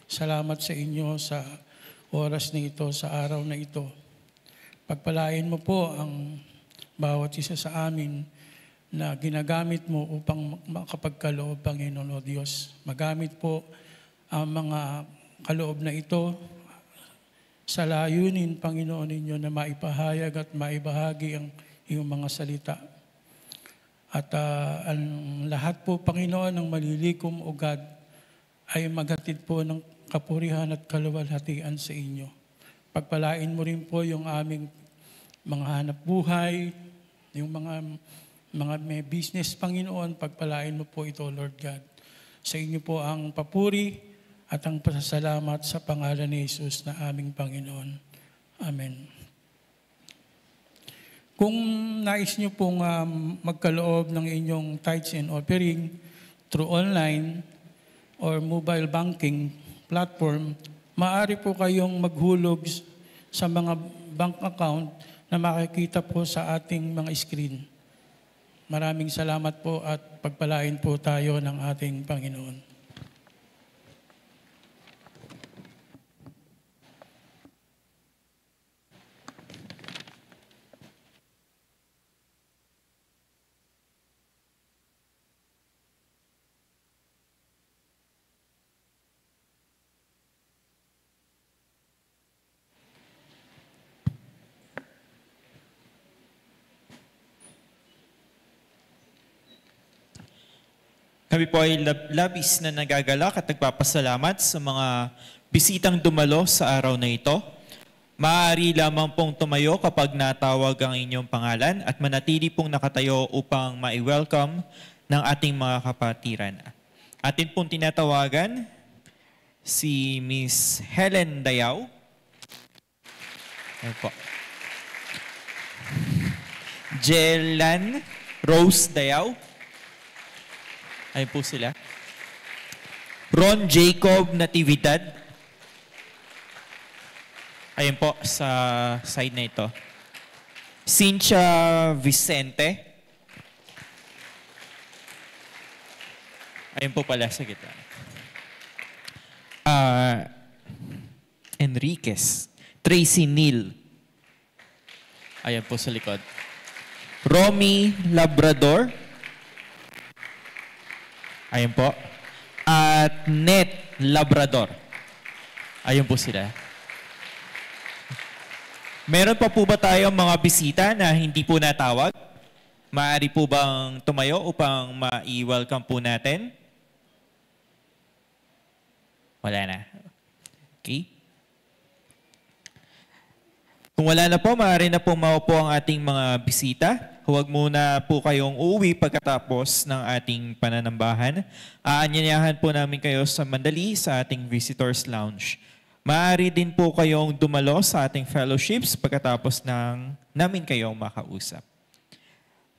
salamat sa inyo sa oras na ito, sa araw na ito. Pagpalain mo po ang bawat isa sa amin na ginagamit mo upang makapagkaloob, Panginoon o Diyos. Magamit po ang mga kaloob na ito sa layunin, Panginoon ninyo, na maipahayag at maibahagi ang iyong mga salita. At ang lahat po, Panginoon, ng malilikom o God ay maghatid po ng kapurihan at kaluwalhatian sa inyo. Pagpalain mo rin po yung aming mga hanap buhay, yung mga may business, Panginoon, pagpalain mo po ito, Lord God. Sa inyo po ang papuri at ang pasasalamat sa pangalan ni Jesus na aming Panginoon. Amen. Kung nais nyo pong magkaloob ng inyong tithes and offering through online or mobile banking platform, maaari po kayong maghulog sa mga bank account na makikita po sa ating mga screen. Maraming salamat po at pagpalain po tayo ng ating Panginoon. Kami po ay labis na nagagalak at nagpapasalamat sa mga bisitang dumalo sa araw na ito. Maaari lamang pong tumayo kapag natawag ang inyong pangalan at manatili pong nakatayo upang ma-welcome ng ating mga kapatiran. Atin pong tinatawagan si Miss Helen Dayaw. Ayan po. Jelan Rose Dayaw. Ayun po sila. Ron Jacob Natividad. Ayun po sa side na ito. Cynthia Vicente. Ayun po pala sa gitna. Enriquez. Tracy Neal. Ayun po sa likod. Romy Labrador. Ayun po. At Net Labrador. Ayun po sila. Meron pa po ba tayong mga bisita na hindi po natawag? Maaari po bang tumayo upang ma-welcome po natin? Wala na. Okay. Kung wala na po, maaari na po maupo ang ating mga bisita. Huwag muna po kayong uuwi pagkatapos ng ating pananambahan. Aanyayahan po namin kayo sa mandali sa ating Visitors Lounge. Maaari din po kayong dumalo sa ating fellowships pagkatapos namin kayong makausap.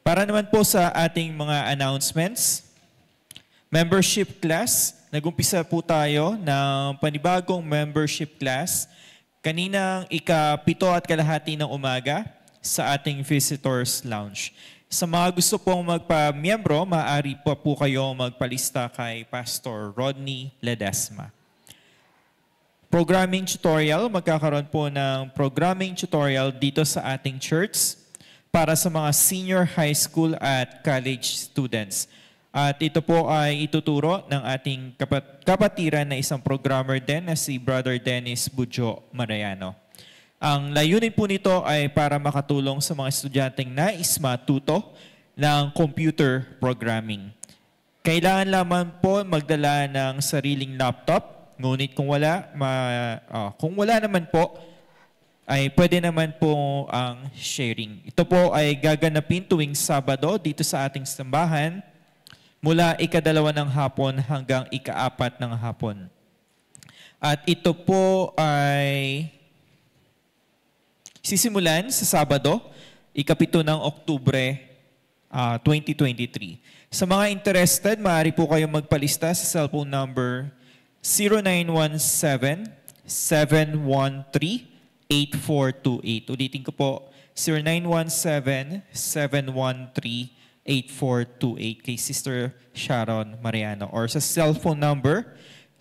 Para naman po sa ating mga announcements, membership class, nag-umpisa po tayo ng panibagong membership class kaninang ika-7:30 ng umaga sa ating Visitors Lounge. Sa mga gusto pong magpa-miyembro, maaari pa po kayo magpalista kay Pastor Rodney Ledesma. Programming tutorial, magkakaroon po ng programming tutorial dito sa ating church para sa mga senior high school at college students. At ito po ay ituturo ng ating kapatiran na isang programmer din na si Brother Dennis Bujo Mariano. Ang layunin po nito ay para makatulong sa mga estudyanteng nais matuto ng computer programming. Kailangan lamang po magdala ng sariling laptop Ngunit kung wala naman po, ay pwede naman po ang sharing. Ito po ay gaganapin tuwing Sabado dito sa ating simbahan mula 2:00 ng hapon hanggang 4:00 ng hapon. At ito po ay sisimulan sa Sabado, 7 ng Oktubre 2023. Sa mga interested, maaari po kayong magpalista sa cellphone number 0917-713-8428. Ulitin ko po, 0917-713-8428 kay Sister Sharon Mariano. Or sa cellphone number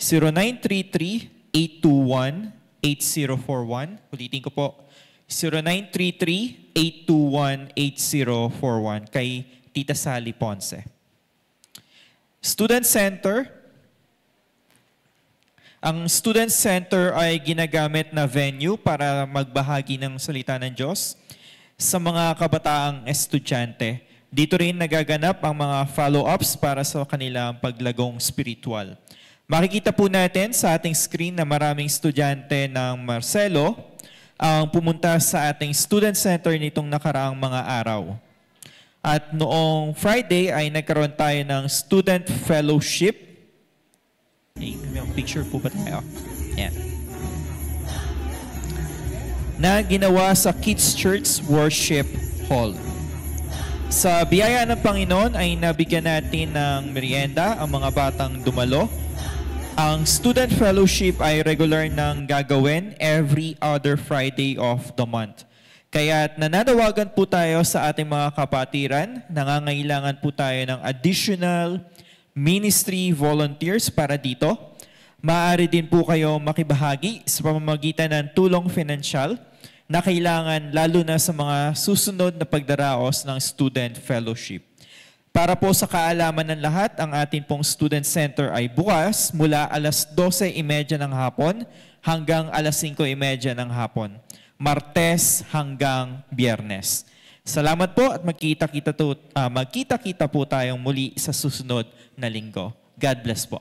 0933-821-8041. Ulitin ko po, 0933-821-8041 kay Tita Sally Ponce. Student Center. Ang Student Center ay ginagamit na venue para magbahagi ng salita ng Diyos sa mga kabataang estudyante. Dito rin nagaganap ang mga follow-ups para sa kanilang paglagong spiritual. Makikita po natin sa ating screen na maraming estudyante ng Marcelo ang pumunta sa ating Student Center nitong nakaraang mga araw. At noong Friday ay nagkaroon tayo ng Student Fellowship. May picture po ba tayo? Yan. Na ginawa sa Kids Church Worship Hall. Sa biyaya ng Panginoon ay nabigyan natin ng merienda ang mga batang dumalo. Ang Student Fellowship ay regular nang gagawin every other Friday of the month. Kaya nananawagan po tayo sa ating mga kapatiran, nangangailangan po tayo ng additional ministry volunteers para dito. Maaari din po kayo makibahagi sa pamamagitan ng tulong financial na kailangan lalo na sa mga susunod na pagdaraos ng Student Fellowship. Para po sa kaalaman ng lahat, ang ating pong Student Center ay bukas mula alas 12:30 ng hapon hanggang alas 5:30 ng hapon. Martes hanggang Biyernes. Salamat po at magkita-kita po tayong muli sa susunod na linggo. God bless po.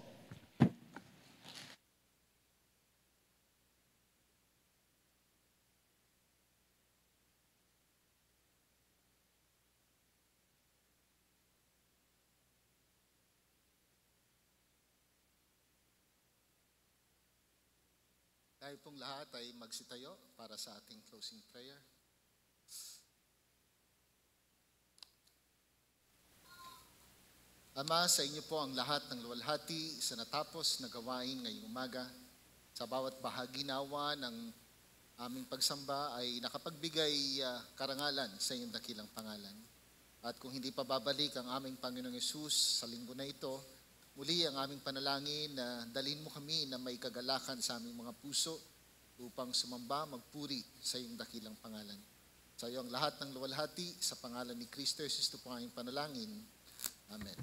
Tayo pong lahat ay magsitayo para sa ating closing prayer. Ama, sa inyo po ang lahat ng luwalhati sa natapos na gawain ngayong umaga. Sa bawat bahagi nawa ng aming pagsamba ay nakapagbigay karangalan sa inyong dakilang pangalan. At kung hindi pa babalik ang aming Panginoong Hesus sa linggo na ito, muli ang aming panalangin na dalhin mo kami na may kagalakan sa aming mga puso upang sumamba, magpuri sa iyong dakilang pangalan. Sa iyo ang lahat ng luwalhati, sa pangalan ni Kristo Jesus, ito po ang aming panalangin. Amen.